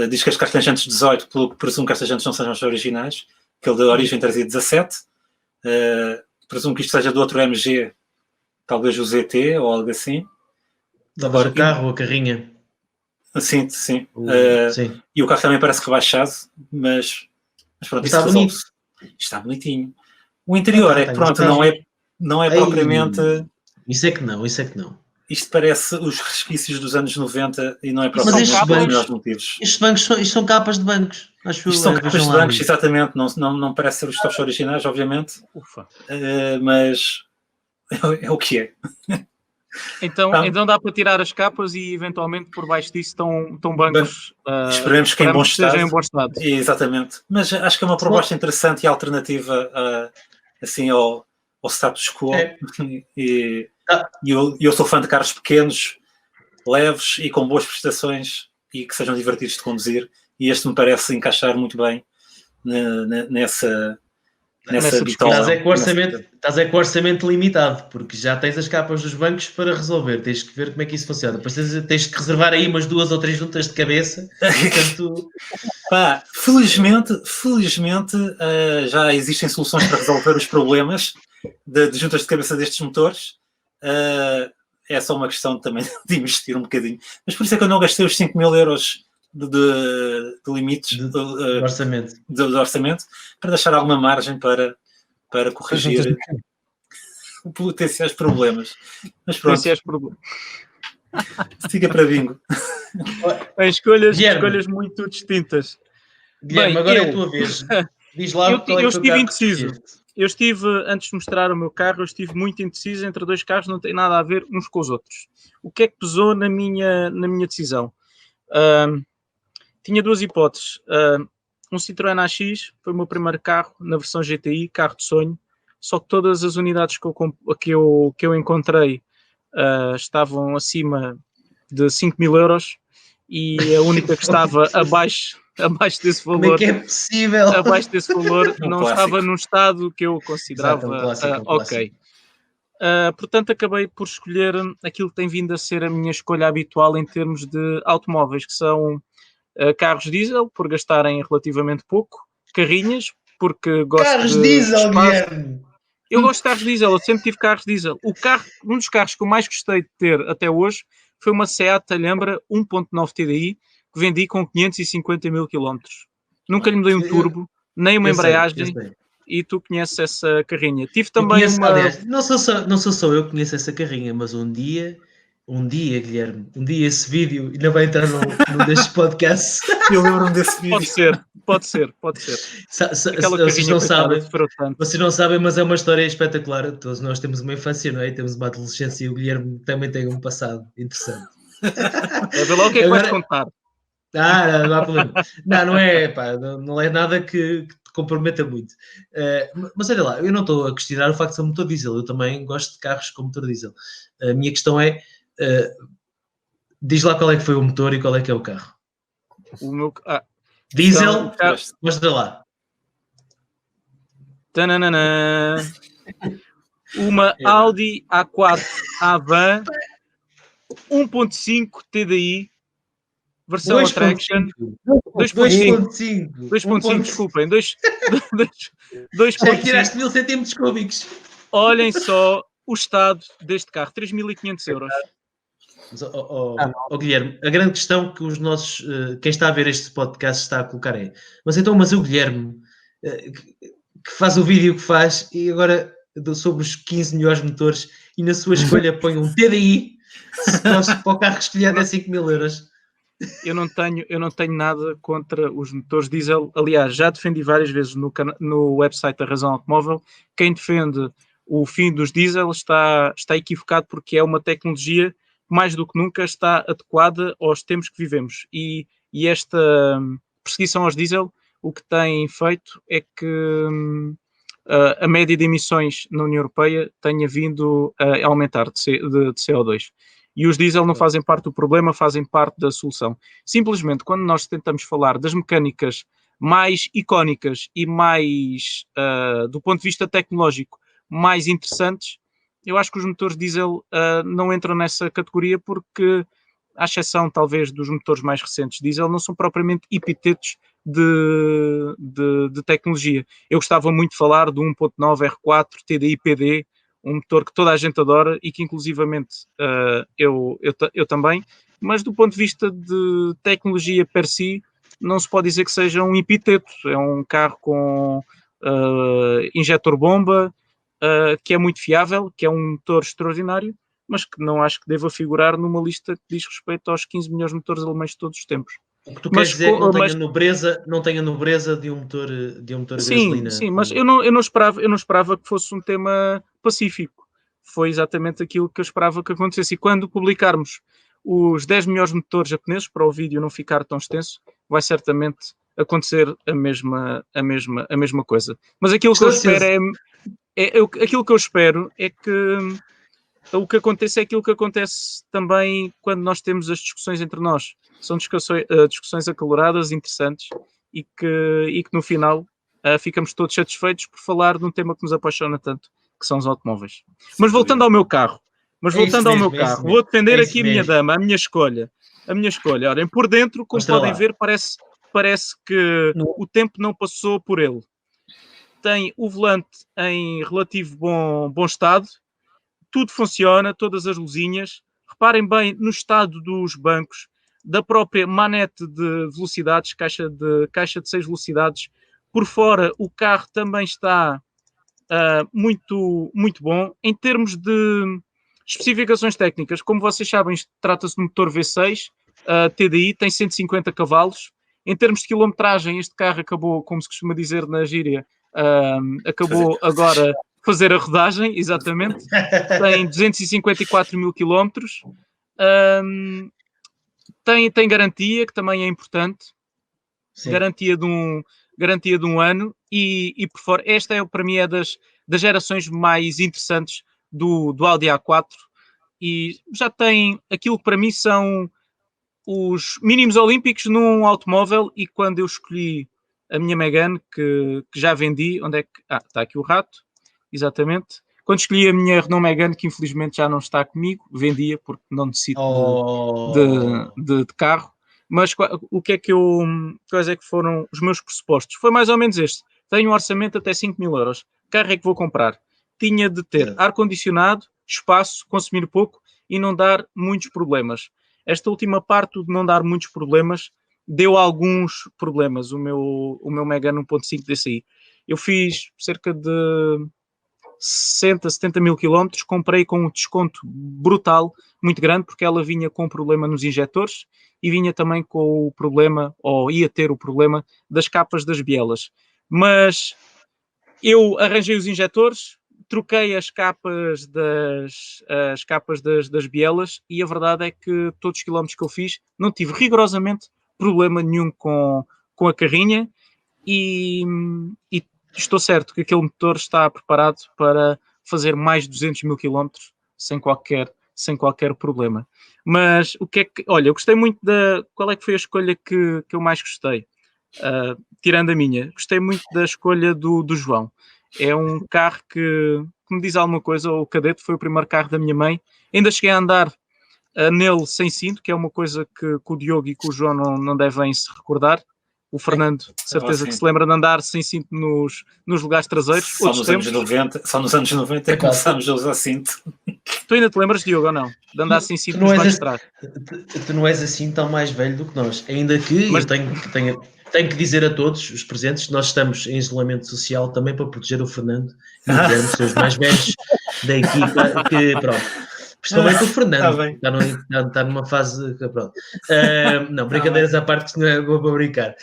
diz que as cartas jantes 18, pelo que presumo que estas jantes não sejam as originais, que ele da origem trazia 17. Presumo que isto seja do outro MG, talvez o ZT ou algo assim. Davas o carro ou a carrinha? Sim. Sim. E o carro também parece rebaixado, mas pronto, isso está bonito. Está bonitinho. O interior é que, pronto, não é propriamente... Isso é que não. Isto parece os resquícios dos anos 90 e não é Mas propriamente estes um dos melhores motivos. Estes bancos isto são capas de bancos. Isto são capas de bancos, exatamente. Não parece ser os tops originais, obviamente. Ufa. Mas é o que é. Então dá para tirar as capas e eventualmente por baixo disso estão bancos. Esperemos que em bom estado. Estejam em bom estado. Exatamente. Mas acho que é uma proposta interessante e alternativa assim ao status quo. E eu sou fã de carros pequenos, leves e com boas prestações e que sejam divertidos de conduzir. E este me parece encaixar muito bem nessa bitola. Estás com o orçamento limitado, porque já tens as capas dos bancos para resolver. Tens que ver como é que isso funciona. Depois tens que reservar aí umas 2 ou 3 juntas de cabeça. Portanto... Felizmente já existem soluções para resolver os problemas de juntas de cabeça destes motores. É só uma questão também de investir um bocadinho. Mas por isso é que eu não gastei os 5.000 euros de limites do orçamento, para deixar alguma margem para corrigir potenciais problemas. Mas pronto. Siga para bingo. Escolhas muito distintas. Guilherme, agora é a tua vez. Diz lá eu estive indeciso. Eu estive, antes de mostrar o meu carro, eu estive muito indeciso entre 2 carros, não tem nada a ver uns com os outros. O que é que pesou na minha decisão? Tinha 2 hipóteses. Um Citroën AX foi o meu primeiro carro na versão GTI, carro de sonho, só que todas as unidades que eu encontrei estavam acima de 5.000 euros e a única que estava abaixo desse valor. Como é que é possível? Abaixo desse valor não estava num estado que eu considerava ok. Portanto, acabei por escolher aquilo que tem vindo a ser a minha escolha habitual em termos de automóveis, que são carros diesel, por gastarem relativamente pouco, carrinhas, porque gosto carros de diesel, espaço. Guilherme! Eu gosto de carros diesel, eu sempre tive carros diesel. Um dos carros que eu mais gostei de ter até hoje foi uma Seat Alhambra 1.9 TDI, que vendi com 550.000 km. Nunca lhe mudei um turbo, nem uma embreagem, e tu conheces essa carrinha. Tive também aliás, não sou só eu que conheço essa carrinha, mas um dia, Guilherme, esse vídeo ainda vai entrar num destes podcasts. Eu lembro-me desse vídeo. Pode ser. Vocês não sabem, mas é uma história espetacular. Todos nós temos uma infância, não é? Temos uma adolescência e o Guilherme também tem um passado interessante. Vê lá o que é que vais contar. Não há problema. Não é, pá, não é nada que te comprometa muito. Mas olha lá, eu não estou a questionar o facto de ser motor diesel. Eu também gosto de carros com motor diesel. A minha questão é, diz lá qual é que foi o motor e qual é que é o carro. O meu... Diesel, mostra lá. Tananana. Uma Audi A4 A-Van 1.5 TDI versão Attraction 2.5, desculpem, 2.5. Já tiraste 1.000 centímetros cúbicos. Olhem só o estado deste carro, 3.500 euros. Guilherme, a grande questão que os nossos, quem está a ver este podcast está a colocar é, mas o Guilherme que faz o vídeo que faz e agora sobre os 15 melhores motores e na sua escolha põe um TDI para o carro que escolher é 5.000 euros. Eu não tenho nada contra os motores diesel. Aliás, já defendi várias vezes no website da Razão Automóvel. Quem defende o fim dos diesel está equivocado, porque é uma tecnologia mais do que nunca está adequada aos tempos que vivemos. E esta perseguição aos diesel, o que tem feito é que a média de emissões na União Europeia tenha vindo a aumentar de CO2. E os diesel não fazem parte do problema, fazem parte da solução. Simplesmente, quando nós tentamos falar das mecânicas mais icónicas e mais, do ponto de vista tecnológico, mais interessantes, eu acho que os motores diesel não entram nessa categoria porque à exceção talvez dos motores mais recentes diesel, não são propriamente epítetos de tecnologia. Eu gostava muito de falar do 1.9 R4 TDI PD, um motor que toda a gente adora e que inclusivamente eu também, mas do ponto de vista de tecnologia per si, não se pode dizer que seja um epíteto. É um carro com injetor-bomba, que é muito fiável, que é um motor extraordinário, mas que não acho que deva figurar numa lista que diz respeito aos 15 melhores motores alemães de todos os tempos. O que tu queres dizer que não tem a nobreza de um motor a gasolina. Sim, mas eu não esperava que fosse um tema pacífico. Foi exatamente aquilo que eu esperava que acontecesse. E quando publicarmos os 10 melhores motores japoneses, para o vídeo não ficar tão extenso, vai certamente acontecer a mesma coisa. Mas aquilo que eu espero aquilo que eu espero é que o que aconteça é aquilo que acontece também quando nós temos as discussões entre nós. São discussões acaloradas, interessantes e que no final ficamos todos satisfeitos por falar de um tema que nos apaixona tanto, que são os automóveis. Mas voltando ao meu carro, vou defender aqui a minha dama, a minha escolha. Olhem, por dentro, como podem ver, parece que o tempo não passou por ele. Tem o volante em relativo bom estado, tudo funciona, todas as luzinhas. Reparem bem no estado dos bancos, da própria manete de velocidades, caixa de 6 velocidades. Por fora, o carro também está muito, muito bom. Em termos de especificações técnicas, como vocês sabem, trata-se de um motor V6, TDI, tem 150 cavalos. Em termos de quilometragem, este carro acabou, como se costuma dizer na gíria, acabou agora fazer a rodagem, exatamente. Tem 254 mil quilómetros. Tem garantia, que também é importante. Sim. Garantia de um ano. E por fora, esta para mim é das gerações mais interessantes do Audi A4. E já tem aquilo que para mim são os mínimos olímpicos num automóvel. E quando eu escolhi a minha Megane, que já vendi, onde é que... está aqui o rato, exatamente. Quando escolhi a minha Renault Megane, que infelizmente já não está comigo, vendia porque não necessito de carro. Mas quais é que foram os meus pressupostos? Foi mais ou menos este. Tenho um orçamento até 5 mil euros. Carro é que vou comprar? Tinha de ter ar-condicionado, espaço, consumir pouco e não dar muitos problemas. Esta última parte de não dar muitos problemas deu alguns problemas. O meu Megane 1.5 DCI. Eu fiz cerca de 60, 70 mil quilómetros, comprei com um desconto brutal, muito grande, porque ela vinha com um problema nos injetores e vinha também com o problema, ou ia ter o problema, das capas das bielas. Mas eu arranjei os injetores, troquei as capas das bielas e a verdade é que todos os quilómetros que eu fiz não tive rigorosamente problema nenhum com a carrinha e estou certo que aquele motor está preparado para fazer mais de 200 mil quilómetros sem qualquer problema. Mas o que é que... Olha, eu gostei muito qual é que foi a escolha que eu mais gostei? Tirando a minha. Gostei muito da escolha do João. É um carro que me diz alguma coisa. O Cadete foi o primeiro carro da minha mãe. Ainda cheguei a andar nele sem cinto, que é uma coisa que o Diogo e que o João não devem se recordar. O Fernando, de certeza que se lembra de andar sem cinto nos lugares traseiros. Só nos anos 90 é que começámos a usar cinto. Tu ainda te lembras, Diogo, ou não? De andar sem cinto nos bancos de trás. Tu não és assim tão mais velho do que nós. Ainda que eu tenho que dizer a todos os presentes que nós estamos em isolamento social também para proteger o Fernando e o Guilherme, os mais velhos da equipa, que pronto. Principalmente o Fernando, está numa fase... Pronto. Não, brincadeiras à parte, que senão é boa para brincar.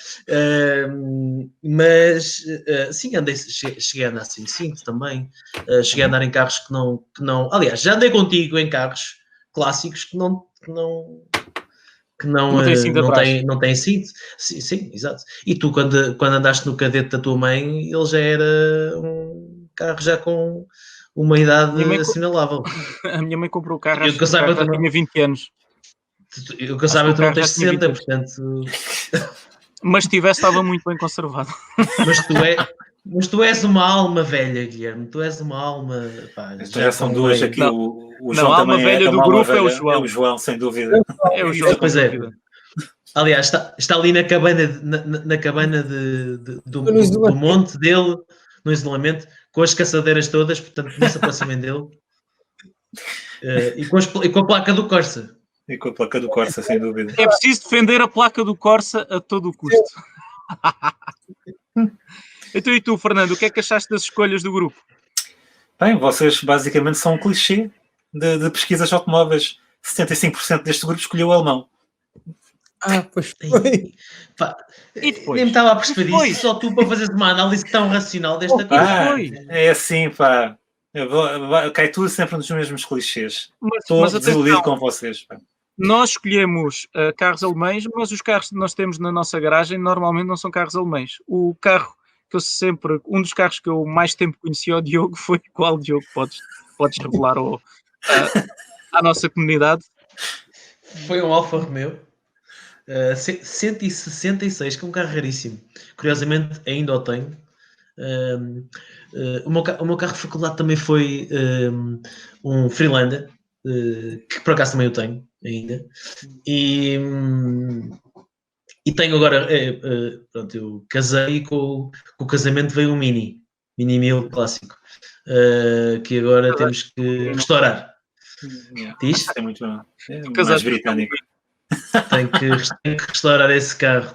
Mas, sim, cheguei a andar sem cinto também. Cheguei a andar em carros que não... Aliás, já andei contigo em carros clássicos que não tem cinto. Sim, exato. E tu, quando andaste no Cadete da tua mãe, ele já era um carro já com... uma idade assinalável. A minha mãe comprou o carro, já tinha 20 anos. Eu que sabia que tu não tens 60, portanto... Mas se tivesse, estava muito bem conservado. Mas tu és uma alma velha, Guilherme. Tu és uma alma. Pá, já são duas aqui. O João a alma também velha é do uma alma grupo velha. é o João. É o João, sem dúvida. É o João, Pois sem é. dúvida. Aliás, está ali na cabana, na cabana do monte dele, no isolamento, com as caçadeiras todas, portanto não se aproximem dele. E com a placa do Corsa. E com a placa do Corsa, sem dúvida. É preciso defender a placa do Corsa a todo o custo. Então, e tu, Fernando, o que é que achaste das escolhas do grupo? Bem, vocês basicamente são um clichê de pesquisas automóveis. 75% deste grupo escolheu o alemão. Pois foi. E depois? Nem me estava a perceber isso. Só tu para fazeres uma análise tão racional desta coisa. É assim, pá. Cai tudo sempre nos mesmos clichês. Estou mas desiludido com vocês. Pá. Nós escolhemos carros alemães, mas os carros que nós temos na nossa garagem normalmente não são carros alemães. O carro que eu sempre... Um dos carros que eu mais tempo conheci ao Diogo foi qual, Diogo? Podes revelar à nossa comunidade? Foi um Alfa Romeo 166, que é um carro raríssimo. Curiosamente, ainda o tenho. O meu carro de faculdade também foi um Freelander, que por acaso também eu tenho ainda. E tenho agora, pronto, eu casei e com o casamento veio um Mini 1000 clássico, que agora temos que restaurar. Diz? É muito bom. É mais britânico. Tenho que restaurar esse carro.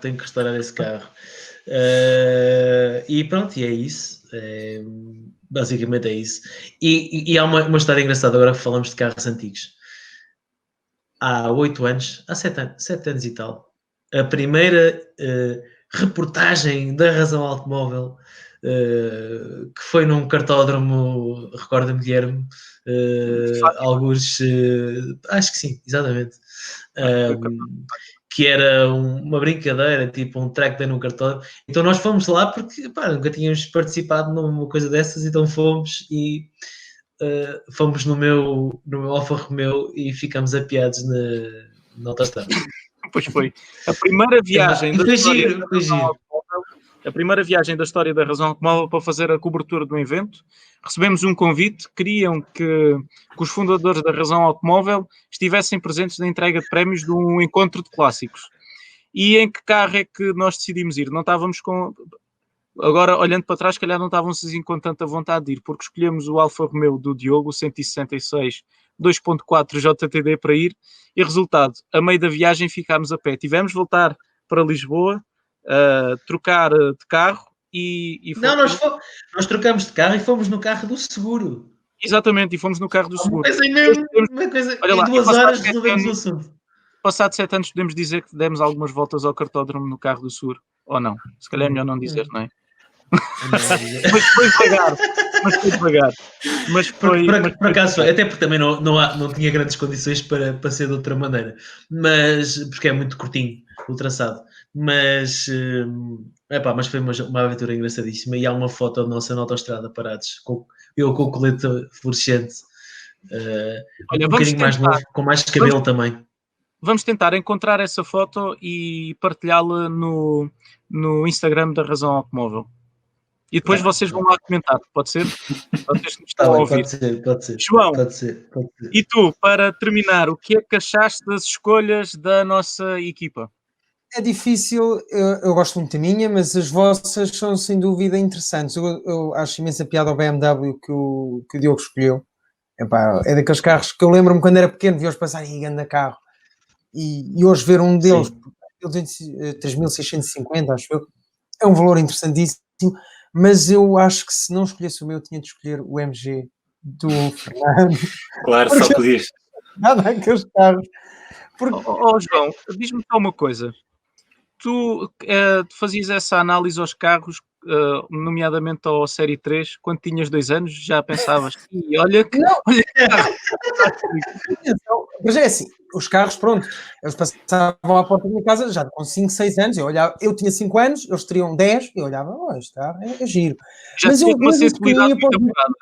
E pronto, e é isso. Basicamente é isso. E há uma história engraçada agora que falamos de carros antigos. Há 8 anos, há 7 anos e tal, a primeira reportagem da Razão Automóvel, que foi num cartódromo, recorda-me, Guilherme, alguns, acho que sim, exatamente, que era uma brincadeira, tipo um track day no cartódromo. Então nós fomos lá porque nunca tínhamos participado numa coisa dessas, então fomos e fomos no meu Alfa Romeo e ficamos apiados na autostrada. Pois foi. A primeira viagem a primeira viagem da história da Razão Automóvel para fazer a cobertura do evento. Recebemos um convite, queriam que os fundadores da Razão Automóvel estivessem presentes na entrega de prémios de um encontro de clássicos. E em que carro é que nós decidimos ir? Não estávamos com... Agora, olhando para trás, calhar não estávamos assim com tanta vontade de ir, porque escolhemos o Alfa Romeo do Diogo, o 166 2.4 JTD para ir, e resultado, a meio da viagem ficámos a pé. Tivemos de voltar para Lisboa, trocar de carro e não, nós trocamos de carro e fomos no carro do seguro. Exatamente, e fomos no carro do seguro. Uma coisa olha lá, em 2 horas resolvemos o assunto. Passado 7 anos podemos dizer que demos algumas voltas ao cartódromo no carro do seguro, ou não? Se calhar é melhor não dizer, não é? Mas foi devagar. Mas foi por acaso, até porque também não tinha grandes condições para ser de outra maneira, mas porque é muito curtinho o traçado. Mas foi uma aventura engraçadíssima. E há uma foto nossa na autostrada parados, eu com o colete fluorescente, olha, um bocadinho mais novo, com mais cabelo também. Vamos tentar encontrar essa foto e partilhá-la no Instagram da Razão Automóvel. E depois vocês vão lá comentar, pode ser? Vocês que estão a ouvir. Pode ser. João, pode ser. E tu, para terminar, o que é que achaste das escolhas da nossa equipa? É difícil, eu gosto muito da minha, mas as vossas são sem dúvida interessantes. Eu acho imensa piada ao BMW que o Diogo escolheu. É daqueles carros que eu lembro-me quando era pequeno, vi-os passar e grande carro. E hoje ver um deles, 3.650, acho eu, é um valor interessantíssimo, mas eu acho que se não escolhesse o meu, tinha de escolher o MG do Fernando. Claro, só podias. Nada aqueles carros. João, diz-me só uma coisa. Tu fazias essa análise aos carros, nomeadamente ao Série 3, quando tinhas 2 anos, já pensavas, olha que carro. Mas é assim, os carros, pronto, eles passavam à porta da minha casa já com 5, 6 anos, eu tinha 5 anos, eles teriam 10, e eu olhava, este carro é giro. Já tinha uma sensibilidade muito apurada.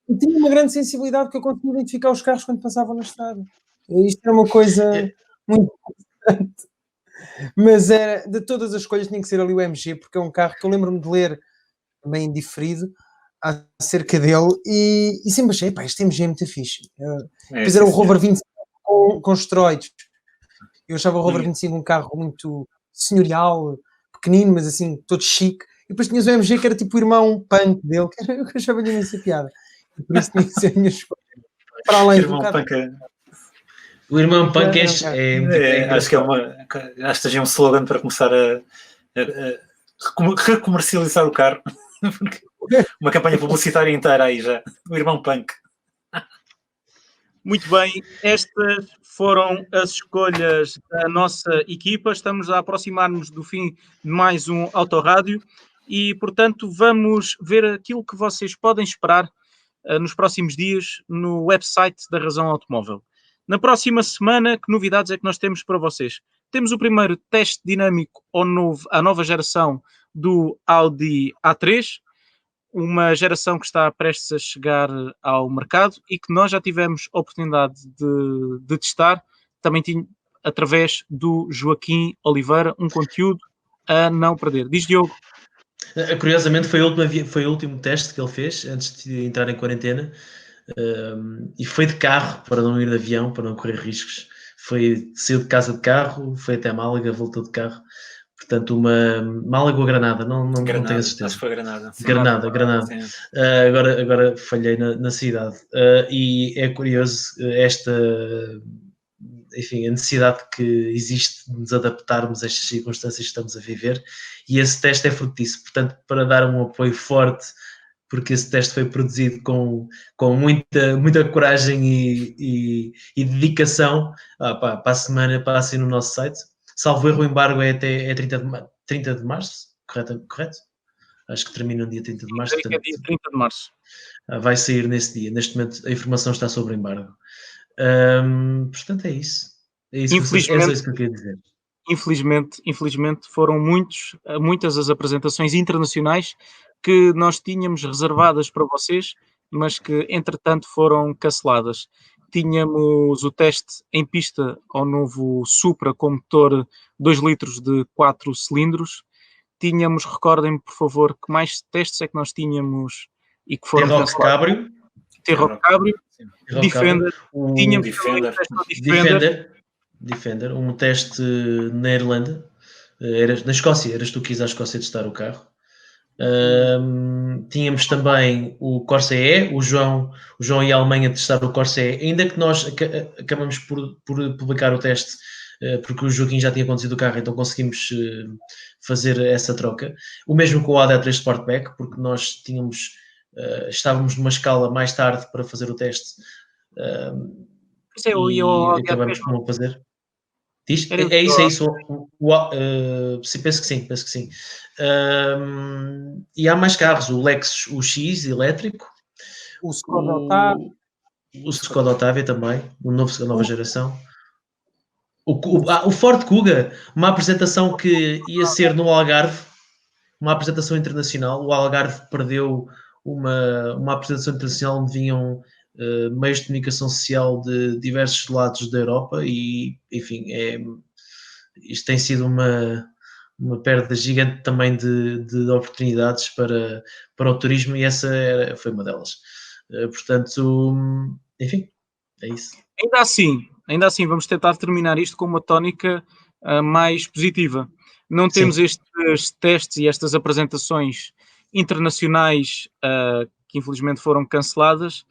Eu tinha uma grande sensibilidade que eu conseguia identificar os carros quando passavam na estrada. Isto era uma coisa muito importante. Mas de todas as escolhas tinha que ser ali o MG, porque é um carro que eu lembro-me de ler também indiferido acerca dele e sempre achei, pá, este MG é muito fixe. Fizeram o Rover 25 com esteroides. Eu achava o Rover 25 um carro muito senhorial, pequenino, mas assim, todo chique. E depois tinhas o MG que era tipo o irmão punk dele, que eu achava-lhe imensa piada. E por isso tinha que ser a minha escolha. Para além do carro. O irmão punk acho que acho que seja um slogan para começar a recomercializar o carro. Uma campanha publicitária inteira aí já. O irmão punk. Muito bem, estas foram as escolhas da nossa equipa. Estamos a aproximar-nos do fim de mais um Autorádio e, portanto, vamos ver aquilo que vocês podem esperar nos próximos dias no website da Razão Automóvel. Na próxima semana, que novidades é que nós temos para vocês? Temos o primeiro teste dinâmico à nova geração do Audi A3, uma geração que está prestes a chegar ao mercado e que nós já tivemos a oportunidade de testar, também através do Joaquim Oliveira, um conteúdo a não perder. Diz, Diogo. Curiosamente foi o último teste que ele fez antes de entrar em quarentena, e foi de carro, para não ir de avião, para não correr riscos. Saiu de casa de carro, foi até Málaga, voltou de carro. Portanto, Málaga ou Granada, não tenho a certeza. Acho que foi Granada. Granada. Agora falhei na cidade. E é curioso enfim, a necessidade que existe de nos adaptarmos a estas circunstâncias que estamos a viver, e esse teste é fruto disso. Portanto, para dar um apoio forte, porque esse teste foi produzido com muita coragem e dedicação, para a semana passem no nosso site. Salvo erro, o embargo é até 30 de março, correto? Acho que termina no dia 30 de março. Portanto, é dia 30 de março. Vai sair nesse dia. Neste momento a informação está sobre embargo. Portanto, é isso. É isso que eu queria dizer. Infelizmente foram muitas as apresentações internacionais que nós tínhamos reservadas para vocês, mas que entretanto foram canceladas. Tínhamos o teste em pista ao novo Supra com motor 2 litros de 4 cilindros. Tínhamos, recordem-me por favor, que mais testes é que nós tínhamos e que foram cancelados? T-Roc Cabrio, Defender, tínhamos Defender, um teste na Irlanda, na Escócia, eras tu que quis à Escócia testar o carro. Tínhamos também o Corsa E, o João e a Alemanha testar o Corsa E, ainda que nós acabamos por publicar o teste, porque o Joaquim já tinha conduzido o carro, então conseguimos fazer essa troca. O mesmo com o AD3 Sportback, porque nós estávamos numa escala mais tarde para fazer o teste, e acabamos por não fazer. Diz? É isso. Penso que sim. E há mais carros, o Lexus UX elétrico, o Skoda Octavia, o Skoda Octavia também, a nova geração. O Ford Kuga, uma apresentação que ia ser no Algarve, uma apresentação internacional. O Algarve perdeu uma apresentação internacional onde vinham meios de comunicação social de diversos lados da Europa e, enfim, isto tem sido uma perda gigante também de oportunidades para o turismo, e essa foi uma delas. Portanto, enfim, é isso. Ainda assim, vamos tentar terminar isto com uma tónica mais positiva. Não temos estes testes e estas apresentações internacionais que infelizmente foram canceladas,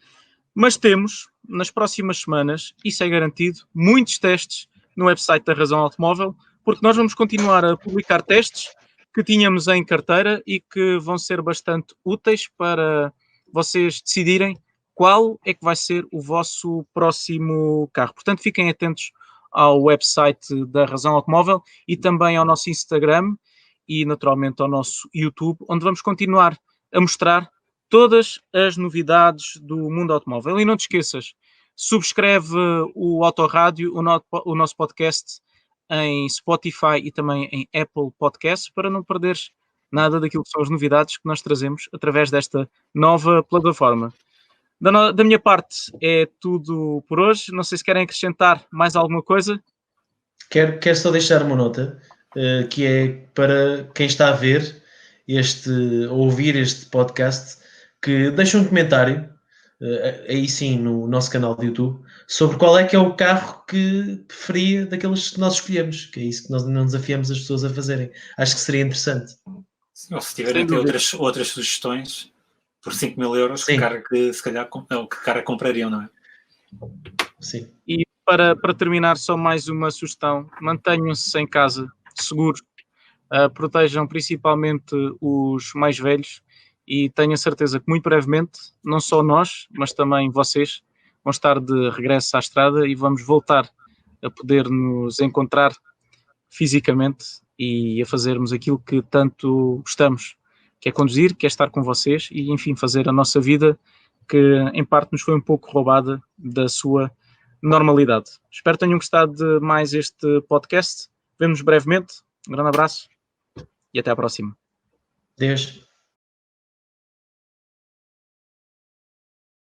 mas temos, nas próximas semanas, isso é garantido, muitos testes no website da Razão Automóvel, porque nós vamos continuar a publicar testes que tínhamos em carteira e que vão ser bastante úteis para vocês decidirem qual é que vai ser o vosso próximo carro. Portanto, fiquem atentos ao website da Razão Automóvel e também ao nosso Instagram e, naturalmente, ao nosso YouTube, onde vamos continuar a mostrar todas as novidades do mundo automóvel. E não te esqueças, subscreve o Autorádio, o nosso podcast, em Spotify e também em Apple Podcasts, para não perderes nada daquilo que são as novidades que nós trazemos através desta nova plataforma. Da minha parte é tudo por hoje. Não sei se querem acrescentar mais alguma coisa. Quero só deixar uma nota, que é para quem está a ver ouvir este podcast, que deixem um comentário, aí sim, no nosso canal de YouTube, sobre qual é que é o carro que preferia daqueles que nós escolhemos, que é isso que nós não desafiamos as pessoas a fazerem. Acho que seria interessante. Sim, ou se tiverem até outras sugestões, por 5.000 euros, que se calhar que cara comprariam, não é? Sim. E para terminar, só mais uma sugestão: mantenham-se em casa, seguros, protejam principalmente os mais velhos e tenho a certeza que muito brevemente, não só nós, mas também vocês, vão estar de regresso à estrada e vamos voltar a poder nos encontrar fisicamente e a fazermos aquilo que tanto gostamos, que é conduzir, que é estar com vocês e, enfim, fazer a nossa vida, que em parte nos foi um pouco roubada da sua normalidade. Espero que tenham gostado de mais este podcast. Vemo-nos brevemente. Um grande abraço e até à próxima. Deus.